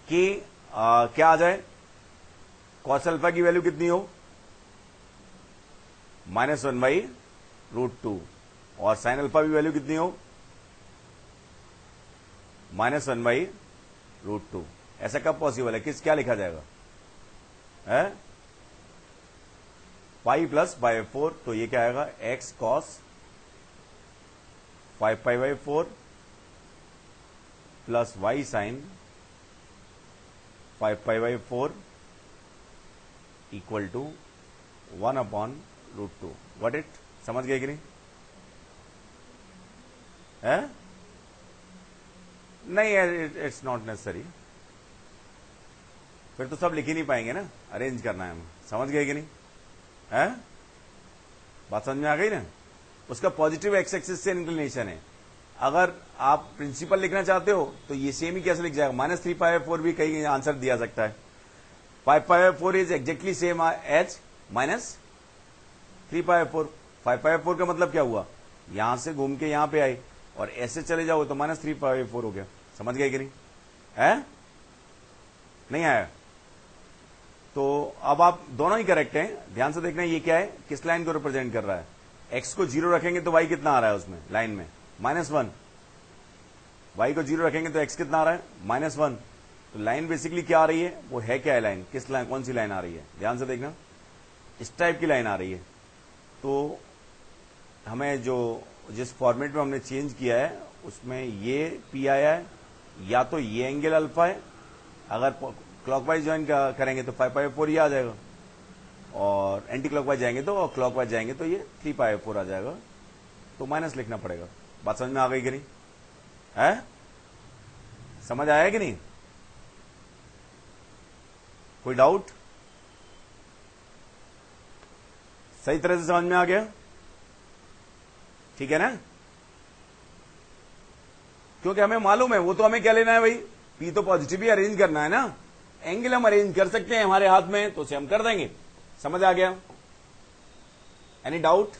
कि क्या आ जाए, कॉस अल्फा की वैल्यू कितनी हो, -1/√2 और साइन अल्फा की वैल्यू कितनी हो, -1/√2। ऐसा कब पॉसिबल है, क्या लिखा जाएगा, है पाई प्लस π/4, तो ये क्या आएगा, x cos 5π/4 plus y sin 5π/4 equal to 1/√2। What it, समझ गए कि नहीं, है नहीं, इट्स नॉट नेसेसरी, फिर तो सब लिख ही नहीं पाएंगे ना, अरेंज करना है हमें, समझ गए कि नहीं, है बात समझ में आ गई ना। उसका पॉजिटिव एक्स एक्सिस से इंक्लिनेशन है, अगर आप प्रिंसिपल लिखना चाहते हो तो ये सेम ही कैसे लिख जाएगा, -3π/4 भी कहीं आंसर दिया सकता है, 5π/4 इज एग्जैक्टली सेम एज -3π/4। 5π/4 का मतलब क्या हुआ, यहां से घूम के यहां पे आए और ऐसे चले जाओ तो -3π/4 हो गया, समझ गए कि नहीं, है नहीं आया, तो अब आप दोनों ही करेक्ट हैं, ध्यान से देखना, ये क्या है, किस लाइन को रिप्रेजेंट कर रहा है, x को 0 रखेंगे तो y कितना आ रहा है उसमें लाइन में, -1, y को 0 रखेंगे तो x कितना आ रहा है, -1, तो लाइन बेसिकली क्या आ रही है, वो है क्या है लाइन, किस लाइन, कौन सी लाइन आ रही है, ध्यान से देखना, इस टाइप की लाइन आ रही है। तो हमें जो जिस फॉर्मेट में हमने चेंज किया है उसमें ये p आया है, या तो ये एंगल अल्फा है, अगर क्लॉकवाइज ज्वाइन करेंगे तो 5π/4 ही आ जाएगा, और एंटी क्लॉकवाइज जाएंगे तो, और क्लॉकवाइज जाएंगे तो ये 3π/4 आ जाएगा, तो माइनस लिखना पड़ेगा। बात समझ में आ गई कि नहीं, है समझ आया कि नहीं, कोई डाउट, सही तरह से समझ में आ गया, ठीक है ना, क्योंकि हमें मालूम है, वो तो हमें क्या लेना है भाई, पी तो पॉजिटिव ही अरेंज करना है ना, एंगल हम अरेंज कर सकते हैं हमारे हाथ में, तो उसे हम कर देंगे, समझ आ गया, एनी डाउट,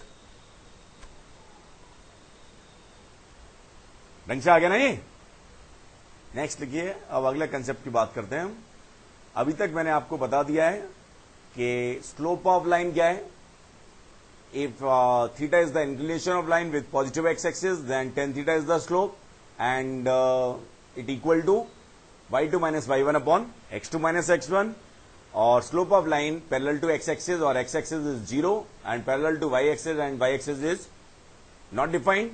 ढंग से आ गया ना ये। नेक्स्ट लिखिए, अब अगले कंसेप्ट की बात करते हैं हम। अभी तक मैंने आपको बता दिया है कि स्लोप ऑफ लाइन क्या है, if theta is the inclination of line with positive x axis, then tan theta is the slope, and it equal to y2 minus y1 upon x2 minus x1, और slope of line parallel to x axis और x axis is 0 and parallel to y axis and y axis is not defined.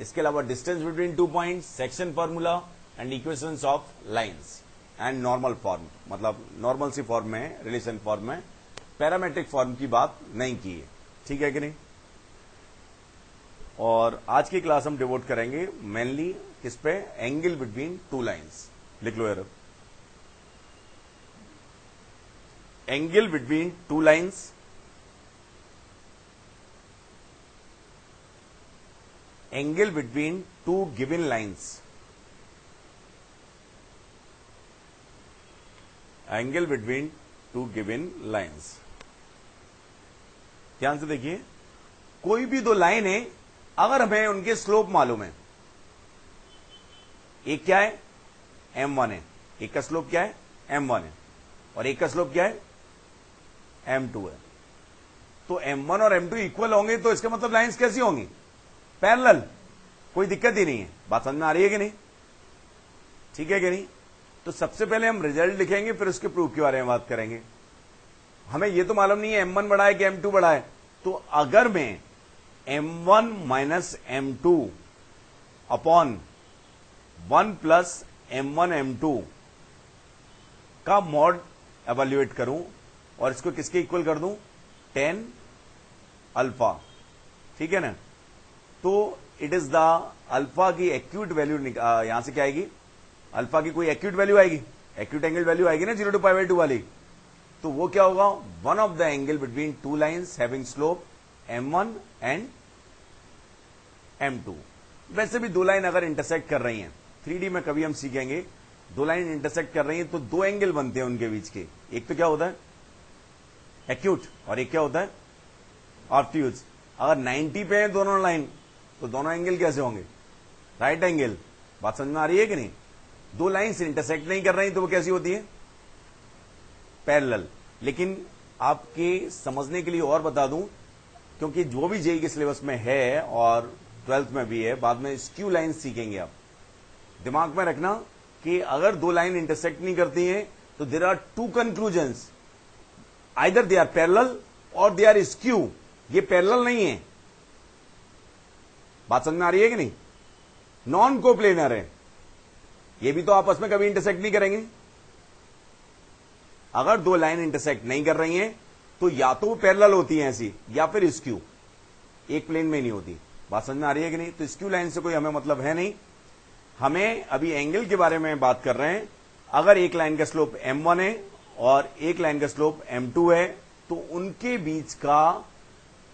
इसके अलावा distance between 2 points, section formula and equations of lines and normal form, मतलब normal सी form में, relation form में, parametric form की बात नहीं की है, ठीक है कि नहीं। और आज की क्लास हम डिवोट करेंगे मेनली किस पे, एंगल बिटवीन टू लाइंस, लिख लो यार, angle between two lines, angle between two given lines, angle between two given lines. ध्यान से देखिए, कोई भी दो लाइन है, अगर हमें उनके स्लोप मालूम है, एक क्या है m1 है, एक का स्लोप क्या है m1 है, और एक का स्लोप क्या है m2 है, तो m1 और m2 इक्वल होंगे तो इसका मतलब लाइंस कैसी होंगी, पैरेलल, कोई दिक्कत ही नहीं है। बात समझ में आ रही है कि नहीं, ठीक है कि नहीं। तो सबसे पहले हम रिजल्ट लिखेंगे, फिर उसके प्रूफ के बारे में बात करेंगे। हमें यह तो मालूम नहीं है m1 बड़ा है कि m2 बड़ा है, तो अगर मैं m1 minus m2 upon 1 plus M1 M2 का मॉड एवेल्युएट करूं और इसको किसके इक्वल कर दूं, 10 अल्फा, ठीक है ना। तो इट इज द अल्फा की एक्यूट वैल्यू यहां से क्या आएगी, अल्फा की कोई एक्यूट वैल्यू आएगी, एक्यूट एंगल वैल्यू आएगी ना 0 to π/2 वाली। तो वो क्या होगा, one of the angle between two lines having slope M1 and M2। वैसे भी दो लाइन अगर इंटरसेक्ट कर रही हैं, 3D में कभी हम सीखेंगे, दो लाइन इंटरसेक्ट कर रही हैं तो दो एंगल बनते हैं उनके बीच के, एक तो क्या होता है एक्यूट और एक क्या होता है ऑब्ट्यूज। अगर 90 पे है दोनों लाइन तो दोनों एंगल कैसे होंगे, राइट एंगल। बात समझ में आ रही है कि नहीं। दो लाइन्स इंटरसेक्ट नहीं कर रही तो वो कैसी होती है, पैरेलल। लेकिन आपके समझने के लिए और बता दूं, क्योंकि जो भी जेईई के सिलेबस में है और 12th में भी है, बाद में स्क्यू लाइन सीखेंगे आप, दिमाग में रखना कि अगर दो लाइन इंटरसेक्ट नहीं करती हैं तो there are two conclusions, either they are parallel और दे आर स्क्यू। ये पैरेलल नहीं है, बात समझ में आ रही है कि नहीं, नॉन कोप्लेनर है, ये भी तो आपस में कभी इंटरसेक्ट नहीं करेंगे। अगर दो लाइन इंटरसेक्ट नहीं कर रही हैं तो या तो वो पैरेलल होती हैं ऐसी, या फिर स्क्यू, एक प्लेन में नहीं होती। बात समझ में आ रही है कि नहीं। तो स्क्यू लाइन से कोई हमें मतलब है नहीं, हमें अभी एंगल के बारे में बात कर रहे हैं। अगर एक लाइन का स्लोप M1 है और एक लाइन का स्लोप M2 है तो उनके बीच का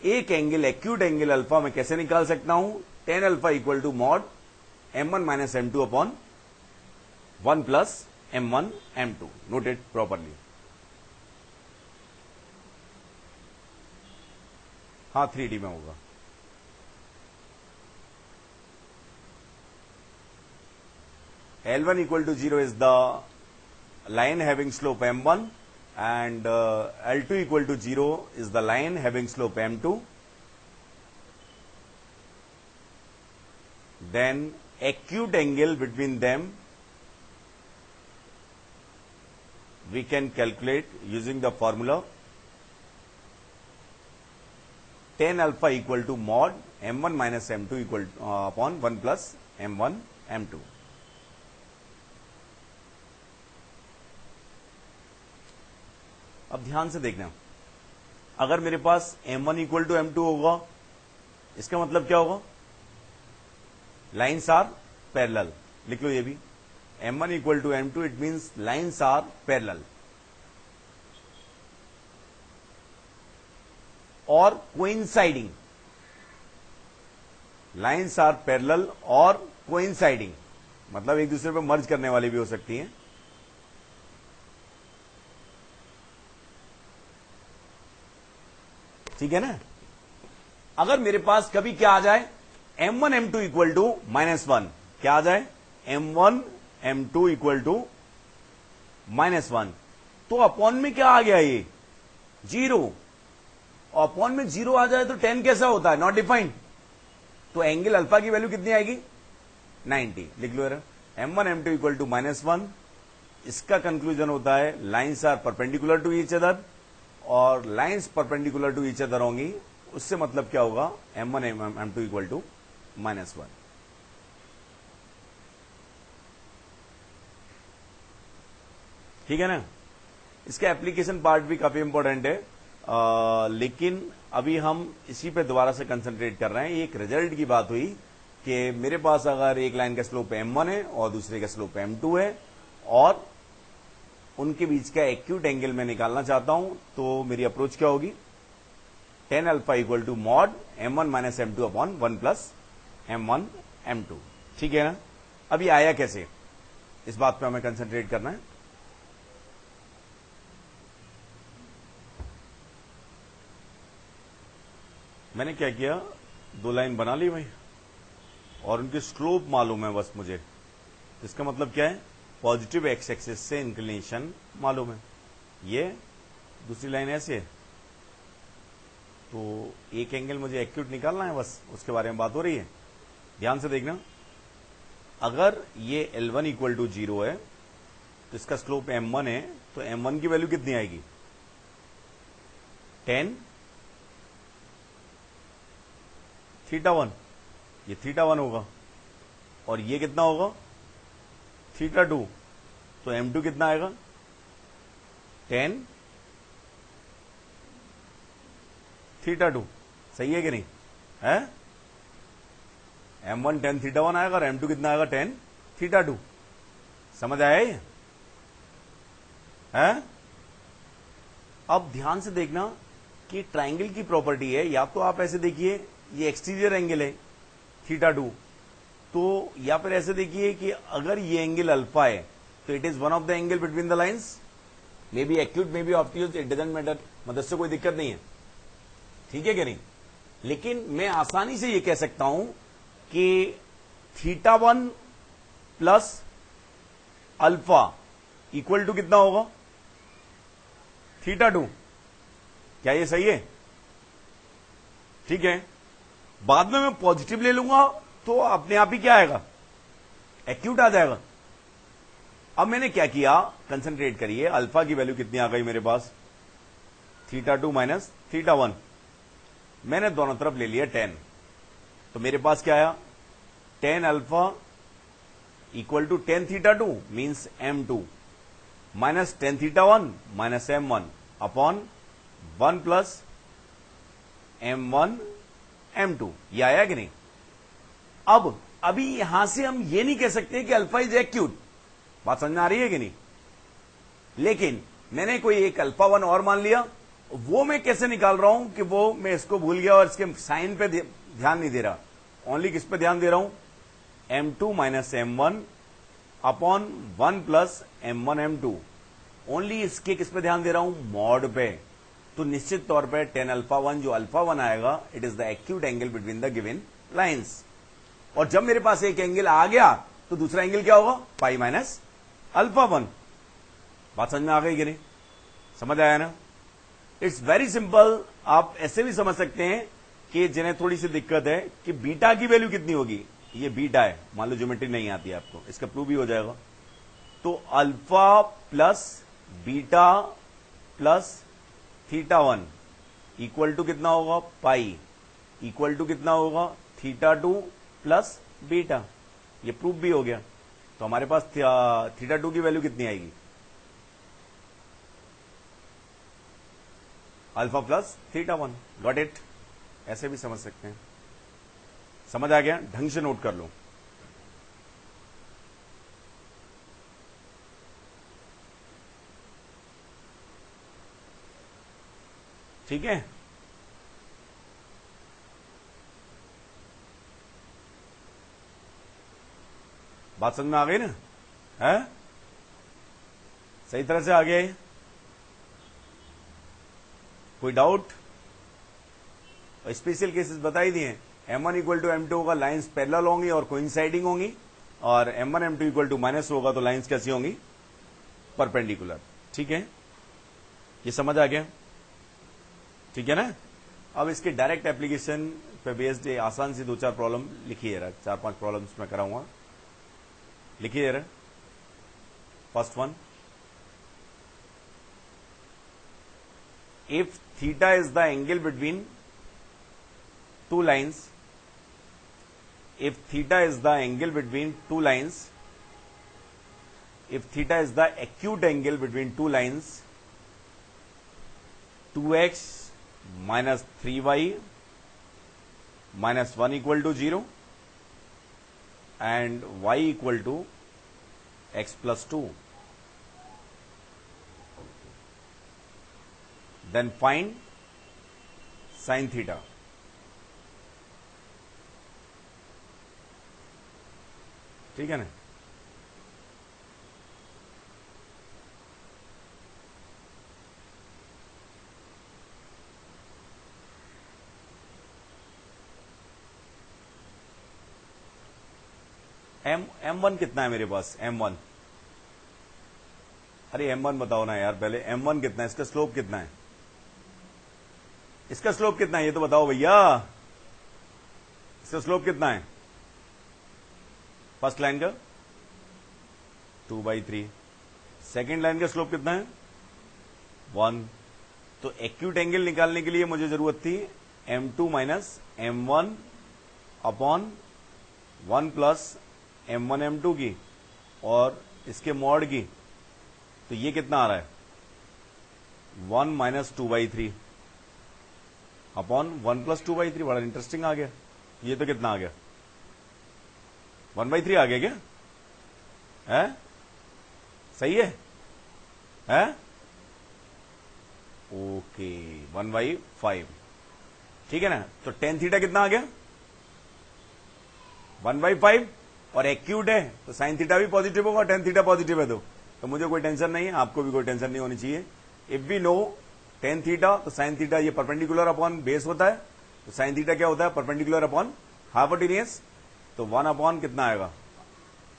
एक एंगल, एक्यूट एंगल अल्फा मैं कैसे निकाल सकता हूं, 10 alpha equal to mod M1 minus M2 upon 1 plus M1 M2। Noted properly. हाँ 3D में होगा। L1 equal to 0 is the line having slope M1 and L2 equal to 0 is the line having slope M2. Then acute angle between them we can calculate using the formula 10 alpha equal to mod M1 minus M2 equal upon 1 plus M1 M2। अब ध्यान से देखना, अगर मेरे पास M1 equal to M2 होगा, इसका मतलब क्या होगा, लाइन्स आर पैरेलल। लिख लो ये भी, M1 equal to M2 it means lines are parallel. और कोइंसाइडिंग, लाइन्स आर पैरेलल और कोइंसाइडिंग मतलब एक दूसरे पे मर्ज करने वाली भी हो सकती हैं। ठीक है ना। अगर मेरे पास कभी क्या आ जाए, M1 M2 इक्वल टू -1, क्या आ जाए, M1 M2 इक्वल टू -1, तो अपॉन में क्या आ गया, ये 0। अपॉन में 0 आ जाए तो 10 कैसा होता है, नॉट डिफाइंड। तो एंगल अल्फा की वैल्यू कितनी आएगी, 90। लिख लो यार, M1 M2 इक्वल टू -1। इसका कंक्लूजन होता है lines are perpendicular to each other, और lines perpendicular to each other होंगी, उससे मतलब क्या होगा, M1 M2 इक्वल टू -1। ठीक है ना। इसका एप्लीकेशन पार्ट भी काफी इंपॉर्टेंट है, लेकिन अभी हम इसी पे दोबारा से कंसंट्रेट कर रहे हैं। एक रिजल्ट की बात हुई कि मेरे पास अगर एक लाइन का स्लोप M1 है और दूसरे का स्लोप M2 है और उनके बीच का एक्यूट एंगल मैं निकालना चाहता हूं, तो मेरी अप्रोच क्या होगी, 10 alpha equal to mod M1 minus M2 upon 1 plus M1 M2। ठीक है ना। अभी आया कैसे, इस बात पे हमें कंसंट्रेट करना है। मैंने क्या किया, दो लाइन बना ली भाई और उनके स्लोप मालूम है बस मुझे। इसका मतलब क्या है, पॉजिटिव एक्स एक्सिस से इंक्लिनेशन मालूम है, ये दूसरी लाइन ऐसे है, तो एक एंगल मुझे एक्यूट निकालना है, बस उसके बारे में बात हो रही है। ध्यान से देखना, अगर ये L1 इक्वल टू 0 है तो इसका स्लोप M1 है, तो M1 की वैल्यू कितनी आएगी, 10 θ1, ये θ1 होगा, और ये कितना होगा थीटा 2, तो m2 कितना आएगा 10 थीटा 2। सही है कि नहीं है? m1 10 थीटा 1 आएगा और m2 कितना आएगा 10 थीटा 2। समझ आया ये है? अब ध्यान से देखना कि ट्राइंगल की प्रॉपर्टी है, या तो आप ऐसे देखिए ये एक्सटीरियर एंगल है थीटा 2, तो या फिर ऐसे देखिए कि अगर ये एंगल अल्फा है तो it is one of the angle between the lines, may be acute may be obtuse, it doesn't matter, मतलब से कोई दिक्कत नहीं है, ठीक है कि नहीं। लेकिन मैं आसानी से ये कह सकता हूं कि theta 1 plus alpha equal to कितना होगा थीटा 2। क्या ये सही है? ठीक है। बाद में मैं पॉजिटिव ले लूंगा तो अपने आप ही क्या आएगा एक्यूट आ जाएगा। अब मैंने क्या किया, कंसंट्रेट करिए, अल्फा की वैल्यू कितनी आ गई मेरे पास थीटा 2 माइनस थीटा 1, मैंने दोनों तरफ ले लिया 10, तो मेरे पास क्या आया 10 alpha equal to 10 theta 2 means m2 minus 10 theta 1 minus m1 upon 1 plus m1 m2। ये आया कि नहीं? अब अभी यहां से हम ये नहीं कह सकते कि अल्फा इज एक्यूट, बात समझ में आ रही है कि नहीं? लेकिन मैंने कोई एक अल्फा 1 और मान लिया, वो मैं कैसे निकाल रहा हूं कि वो मैं इसको भूल गया और इसके साइन पे ध्यान नहीं दे रहा, ओनली किस पे ध्यान दे रहा हूं m2 minus m1 upon 1 plus m1 m2, only इसके किस पे ध्यान दे रहा हूं मॉड पे। तो निश्चित तौर पे 10 अल्फा 1 जो अल्फा 1 आएगा it is the acute angle between the given lines. और जब मेरे पास एक एंगल आ गया तो दूसरा एंगल क्या होगा पाई माइनस अल्फा 1। बात समझ में आ गई कि नहीं? समझ आया ना? It's very simple. आप ऐसे भी समझ सकते हैं कि जिन्हें थोड़ी सी दिक्कत है कि बीटा की वैल्यू कितनी होगी, ये बीटा है, मान लो ज्योमेट्री नहीं आती है आपको, इसका प्रूव भी हो जाएगा। तो alpha plus beta plus theta 1 equal to कितना होगा पाई, इक्वल टू कितना होगा थीटा 2 प्लस बीटा। ये प्रूफ भी हो गया। तो हमारे पास थीटा 2 की वैल्यू कितनी आएगी alpha plus theta 1। Got it? ऐसे भी समझ सकते हैं। समझ आ गया? ढंग से नोट कर लो। ठीक है? बात समझ में आ गई ना? है? सही तरह से आ गया है? कोई डाउट? स्पेशल केसेस बता ही दिए। m1 इक्वल टू m2 होगा, लाइंस पैरेलल होंगी और कोइंसाइडिंग होंगी, और m1 m2 equal to minus होगा तो लाइंस कैसी होंगी परपेंडिकुलर। ठीक है? ये समझ आ गया? ठीक है ना? अब इसके डायरेक्ट एप्लीकेशन पे बेस्ड आसान सी 2-4 प्रॉब्लम लिखिए जरा, 4-5 प्रॉब्लम्स मैं कराऊंगा। लिखिए जरा। First one, if theta is the angle between two lines, if theta is the angle between two lines, if theta is the acute angle between two lines, 2x minus 3y minus 1 equal to 0 and y equal to x plus 2, then find sin theta. ठीक है ना? m1 कितना है मेरे पास m1? अरे m1 बताओ ना यार पहले, m1 कितना है, इसका स्लोप कितना है, इसका स्लोप कितना है ये तो बताओ भैया। इसका स्लोप कितना है फर्स्ट लाइन का 2/3, सेकेंड लाइन का स्लोप कितना है 1। तो एक्यूट एंगल निकालने के लिए मुझे जरूरत थी m2 minus m1 upon 1 plus m1 m2 की। और इसके मॉड की, तो ये कितना आ रहा है 1 माइनस 2/3 अपॉन 1 प्लस 2/3। बड़ा इंटरेस्टिंग आ गया। ये तो कितना आ गया 1/3 आ गया क्या है? सही है? ओके 1/5 ठीक है ना। तो टेन थीटा कितना आ गया 1/5 और एक्यूट है तो साइन थीटा भी पॉजिटिव होगा, टेन थीटा पॉजिटिव है तो मुझे कोई टेंशन नहीं है, आपको भी कोई टेंशन नहीं होनी चाहिए। If we know tan theta तो साइन थीटा ये परपेंडिकुलर अपॉन बेस होता है, तो साइन थीटा क्या होता है परपेंडिकुलर अपॉन हाइपोटेन्यूज। तो 1 अपॉन कितना आएगा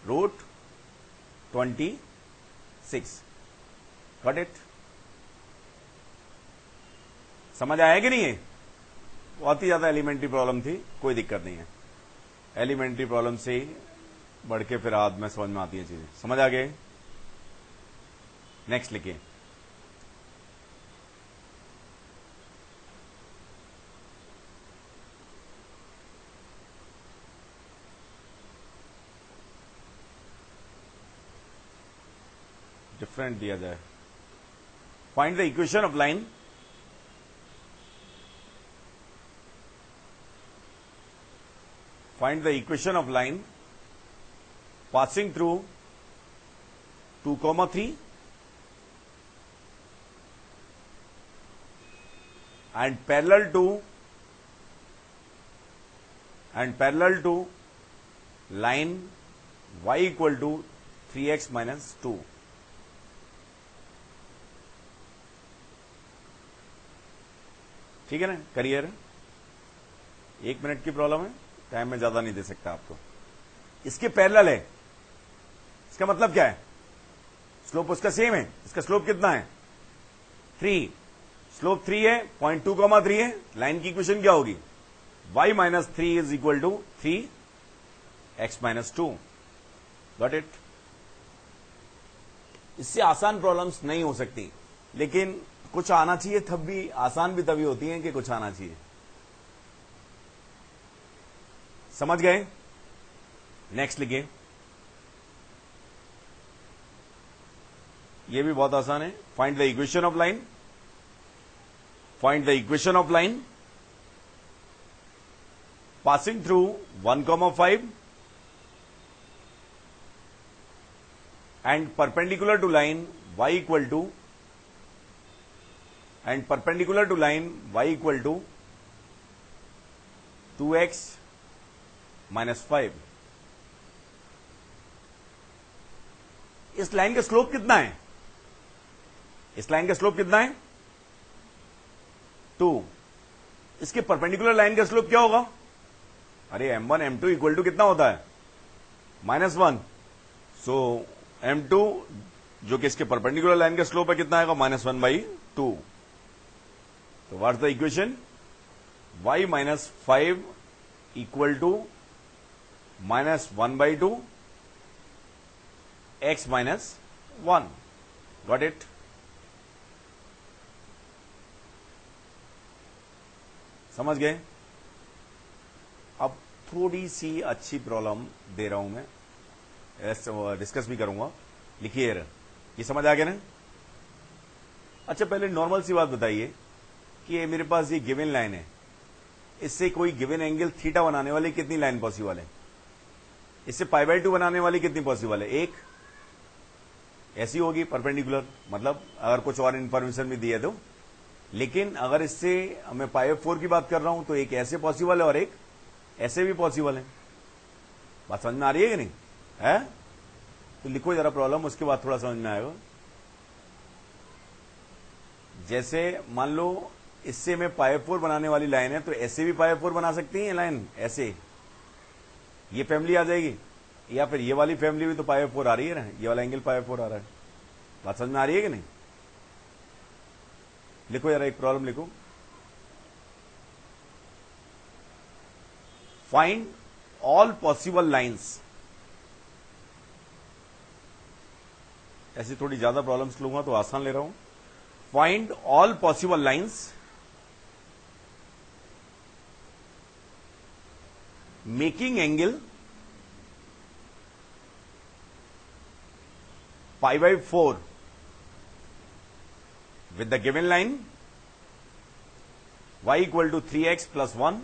√26। Got it? समझ आया कि नहीं है? बहुत ही ज्यादा एलिमेंट्री प्रॉब्लम थी, कोई दिक्कत नहीं है। एलिमेंट्री प्रॉब्लम से ही बढ़ के फिर बाद में समझ में आती है चीजें। समझ आ गए? नेक्स्ट लिखिए। डिफरेंट दिया जाए। Find the equation of line find the equation of line passing through 2,3 and parallel to line y equal to 3x minus 2। ठीक है ना? करियर 1 मिनट की प्रॉब्लम है, टाइम में ज्यादा नहीं दे सकता आपको। इसके पैरेलल है, इसका मतलब क्या है? स्लोप उसका सेम है। इसका स्लोप कितना है 3, स्लोप 3 है, 0.2,3 है। लाइन की इक्वेशन क्या होगी y minus 3 is equal to 3x minus 2। Got it? इससे आसान प्रॉब्लम्स नहीं हो सकती, लेकिन कुछ आना चाहिए, तब भी आसान भी तभी होती है कि कुछ आना चाहिए। समझ गए? नेक्स्ट लिखिए। ये भी बहुत आसान है। Find the equation of line, find the equation of line passing through 1,5 and perpendicular to line y equal to and perpendicular to line y equal to 2x minus 5। इस लाइन का स्लोप कितना है? इस लाइन का slope कितना है 2। इसके perpendicular line का स्लोप क्या होगा? अरे m1 m2 इक्वल टू कितना होता है -1। सो m2 जो कि इसके परपेंडिकुलर लाइन का स्लोप है कितना आएगा -1/2। तो what's the equation? y minus 5 equal to -1/2 x minus 1। Got it? समझ गए? अब थोड़ी सी अच्छी प्रॉब्लम दे रहा हूं मैं, डिस्कस भी करूंगा। लिखिए, ये समझ आ गया ना? अच्छा, पहले नॉर्मल सी बात बताइए कि मेरे पास ये गिवन लाइन है, इससे कोई गिवन एंगल थीटा बनाने वाली कितनी लाइन पॉसिबल है? इससे π/2 बनाने वाली कितनी पॉसिबल है? एक ऐसी होगी परपेंडिकुलर, मतलब अगर कुछ और इंफॉर्मेशन भी दिया तो। लेकिन अगर इससे मैं π/4 की बात कर रहा हूं तो एक ऐसे पॉसिबल है और एक ऐसे भी पॉसिबल है। बात समझ में आ रही है कि नहीं है? तो लिखो जरा प्रॉब्लम, उसके बाद थोड़ा समझ में आएगा। जैसे मान लो इससे मैं π/4 बनाने वाली लाइन है, तो ऐसे भी π/4 बना सकती है लाइन, ऐसे ये फैमिली आ जाएगी, या फिर ये वाली फैमिली भी तो π/4 आ रही है ना, ये वाला एंगल π/4 आ रहा है। बात समझ में आ रही है कि नहीं? लिखो जरा एक प्रॉब्लम लिखो। Find all possible lines. ऐसी थोड़ी ज्यादा प्रॉब्लम्स लूंगा तो आसान ले रहा हूं। Find all possible lines making angle 5/4 with the given line y equal to 3x plus 1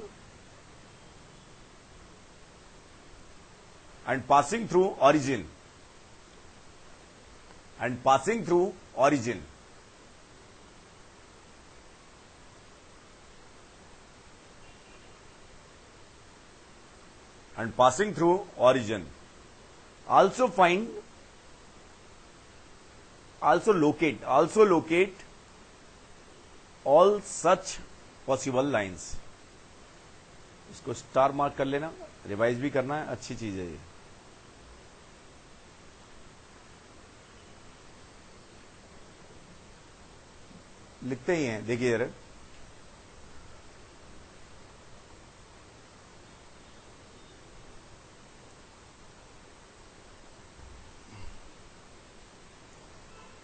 and passing through origin and passing through origin. And passing through origin. Also find, also locate all such possible lines. इसको star mark कर लेना, revise भी करना है, अच्छी चीज है ये. लिखते ही हैं, देखिए जरा.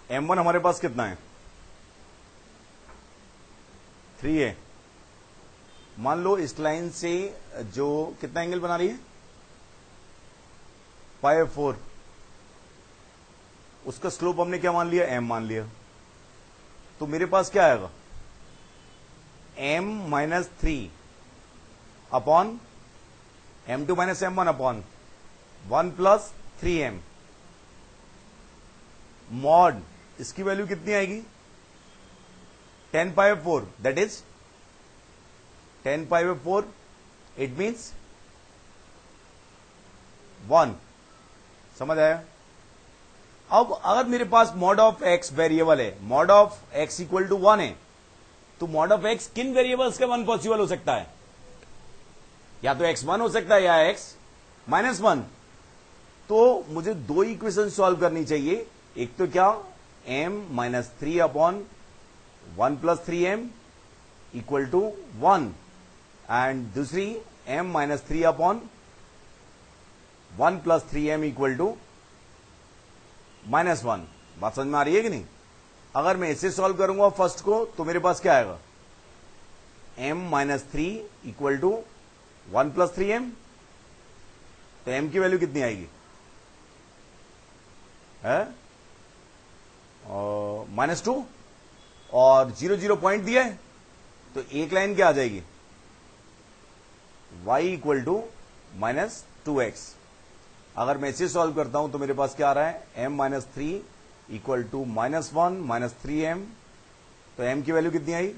M1 हमारे पास कितना है? 3 है. मान लो इस लाइन से जो कितना एंगल बना रही है? 5/4. उसका स्लोप हमने क्या मान लिया? M मान लिया. तो मेरे पास क्या आएगा? M minus 3 upon M2 minus M1 upon 1 plus 3M. Mod इसकी वैल्यू कितनी आएगी? 10/4. That is 10/4. It means 1. समझ आया? अब अगर मेरे पास मॉड ऑफ एक्स वेरिएबल है, mod of x equal to 1 है, तो मॉड ऑफ एक्स किन वेरिएबल्स का 1 पॉसिबल हो सकता है? या तो x1 हो सकता है या x माइनस 1. तो मुझे दो इक्वेशन सॉल्व करनी चाहिए. एक तो क्या? m minus 3 upon 1 plus 3m equal to 1 and दूसरी m minus 3 upon 1 plus 3m equal to -1. बात समझ में आ रही है कि नहीं? अगर मैं इसे सॉल्व करूंगा फर्स्ट को, तो मेरे पास क्या आएगा? m minus 3 equal to 1 plus 3m. तो m की वैल्यू कितनी आएगी? है -2 और 0 0 पॉइंट दिया है, तो एक लाइन क्या आ जाएगी? y equal to -2x. अगर मैं इसे सॉल्व करता हूं तो मेरे पास क्या आ रहा है? m minus 3 equal to -1 minus 3m. तो m की वैल्यू कितनी आई?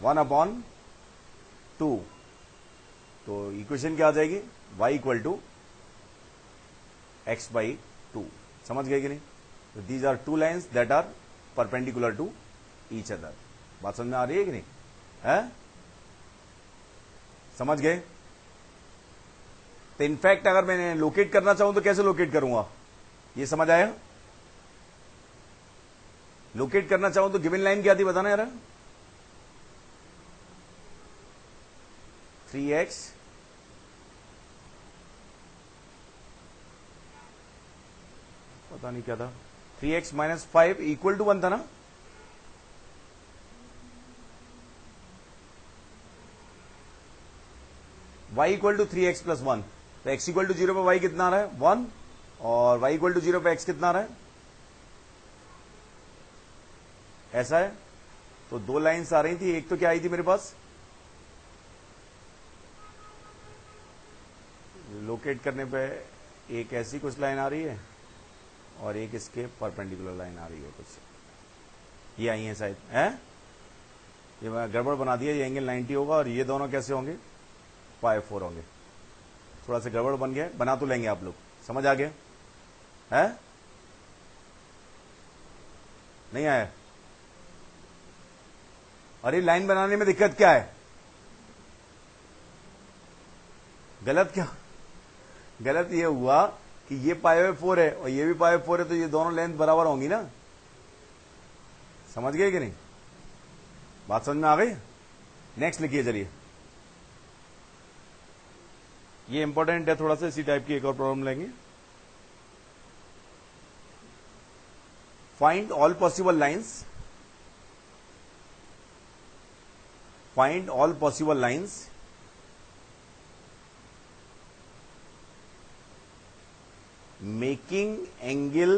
1 अपॉन 2. तो इक्वेशन क्या आ जाएगी? y equal to x/2. समझ गए कि नहीं? तो these are two lines that are perpendicular to each other. बात समझ में आ रही है कि नहीं? है? समझ गए? तो इनफैक्ट अगर मैंने लोकेट करना चाहूं तो कैसे लोकेट करूंगा? ये समझ आया? लोकेट करना चाहूं तो गिवन लाइन क्या थी बताना यार? 3x पता नहीं क्या था, 3x माइनस 5 इक्वल टू 1 था ना? y equal to 3x plus 1. तो x इक्वल टू 0 पे y कितना आ रहा है? 1. और y इक्वल टू 0 पे x कितना आ रहा है? ऐसा है. तो दो लाइंस आ रही थी. एक तो क्या आई थी मेरे पास? लोकेट करने पे एक ऐसी कुछ लाइन आ रही है और एक इसके परपेंडिकुलर लाइन आ रही है कुछ. ये आई है शायद. है? ये मैं गड़बड़ बना दिया. ये एंगल 90 होगा और ये दोनों कैसे होंगे? 5/4 होंगे. थोड़ा सा गड़बड़ बन गया. बना तो लेंगे आप लोग. समझ आ गया? है? नहीं आया? अरे लाइन बनाने में दिक्कत क्या है? गलत क्या? गलत ये हुआ कि ये π/4 है और ये भी π/4 है, तो ये दोनों लेंथ बराबर होंगी ना. समझ गए कि नहीं? बात समझ में आ गई? नेक्स्ट लिखिए. चलिए, ये इंपॉर्टेंट है थोड़ा सा. इसी टाइप की एक और प्रॉब्लम लेंगे. Find all possible lines. Find all possible lines making angle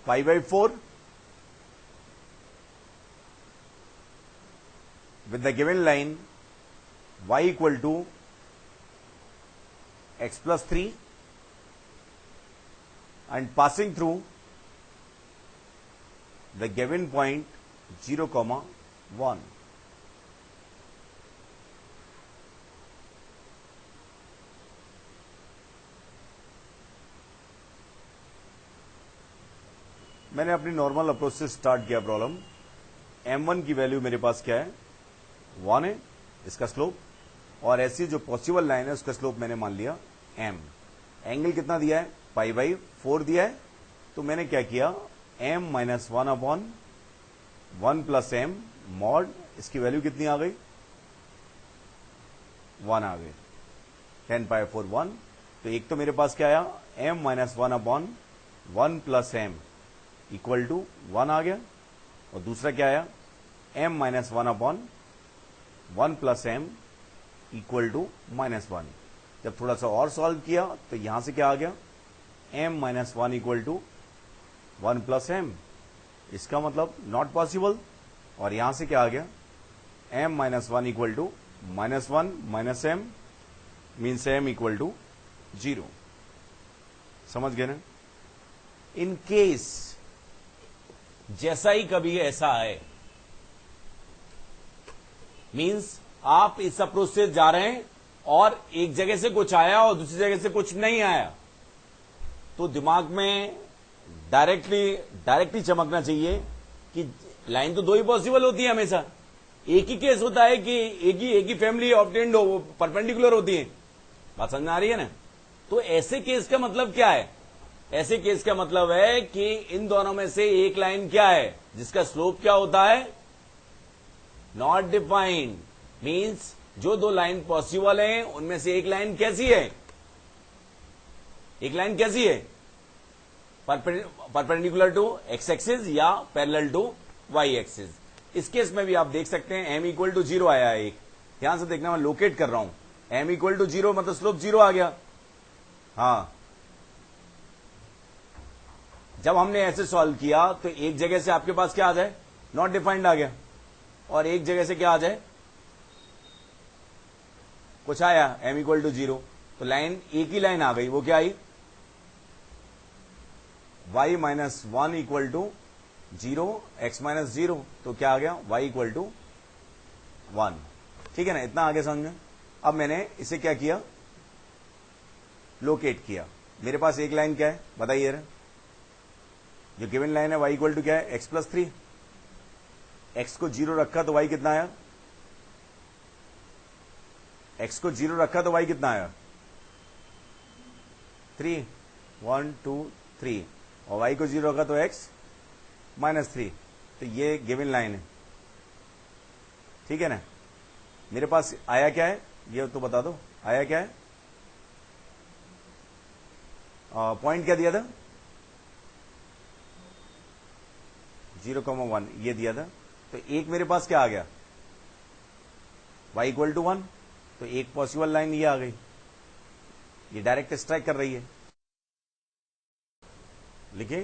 π/4 with the given line y equal to x plus 3 and passing through the given point 0,1. मैंने अपनी नॉर्मल अप्रोच से स्टार्ट किया प्रॉब्लम। m1 की value मेरे पास क्या है, 1 है इसका स्लोप, और ऐसी जो पॉसिबल लाइन है उसका स्लोप मैंने मान लिया m। एंगल कितना दिया है, π/4 दिया है, तो मैंने क्या किया, m minus 1/1 plus m mod, इसकी वैल्यू कितनी आ गई, 1 आ गई, 10π/4 1। तो एक तो मेरे पास क्या आया, m minus 1/1 plus m equal to 1 आ गया, और दूसरा क्या आया, m minus 1/1 plus m equal to -1। जब थोड़ा सा और सॉल्व किया तो यहां से क्या आ गया, m minus 1 equal to 1 plus m, इसका मतलब नॉट पॉसिबल। और यहां से क्या आ गया, m minus 1 equal to -1 minus m means m equal to 0। समझ गए ना। इन केस जैसा ही कभी ऐसा है, मीन्स आप इस अप्रोच से जा रहे हैं और एक जगह से कुछ आया और दूसरी जगह से कुछ नहीं आया, तो दिमाग में डायरेक्टली चमकना चाहिए कि लाइन तो दो ही पॉसिबल होती है हमेशा। एक ही केस होता है कि एक ही फैमिली ऑब्टेंड हो, वो परपेंडिकुलर होती है। बात समझ में आ रही है ना। तो ऐसे केस का मतलब क्या है, ऐसे केस का मतलब है कि इन दोनों में से एक लाइन क्या है जिसका स्लोप क्या होता है, नॉट डिफाइंड। मीन्स जो दो लाइन पॉसिबल हैं उनमें से एक लाइन कैसी है, एक लाइन कैसी है, परपेंडिकुलर टू एक्स एक्सिस या पैरेलल टू वाई एक्सिस। इस केस में भी आप देख सकते हैं m इक्वल टू 0 आया है। एक ध्यान से देखना, मैं लोकेट कर रहा हूं, m इक्वल टू 0 मतलब स्लोप 0 आ गया। हाँ, जब हमने ऐसे सॉल्व किया तो एक जगह से आपके पास क्या आ जाए, नॉट डिफाइंड आ गया, और एक जगह से क्या आ जाए, कुछ आया m इक्वल टू 0। तो लाइन एक ही लाइन आ गई, वो क्या आई, y minus 1 equal to 0 x minus 0। तो क्या आ गया, y इक्वल टू 1। ठीक है ना, इतना आगे समझ में। अब मैंने इसे क्या किया, लोकेट किया। मेरे पास एक लाइन क्या है बताइए, जो गिवन लाइन है y इक्वल टू क्या है, x प्लस 3। x को 0 रखा तो y कितना आया, x को 0 रखा तो y कितना आया, 3, 1 2 3, और y को 0 रखा तो x -3। तो ये गिवन लाइन है, ठीक है ना। मेरे पास आया क्या है, ये तो बता दो, आया क्या है, पॉइंट क्या दिया था, 0,1 ये दिया था। तो एक मेरे पास क्या आ गया, y इक्वल टू 1। तो एक पॉसिबल लाइन ये आ गई, ये डायरेक्ट स्ट्राइक कर रही है, लिखिए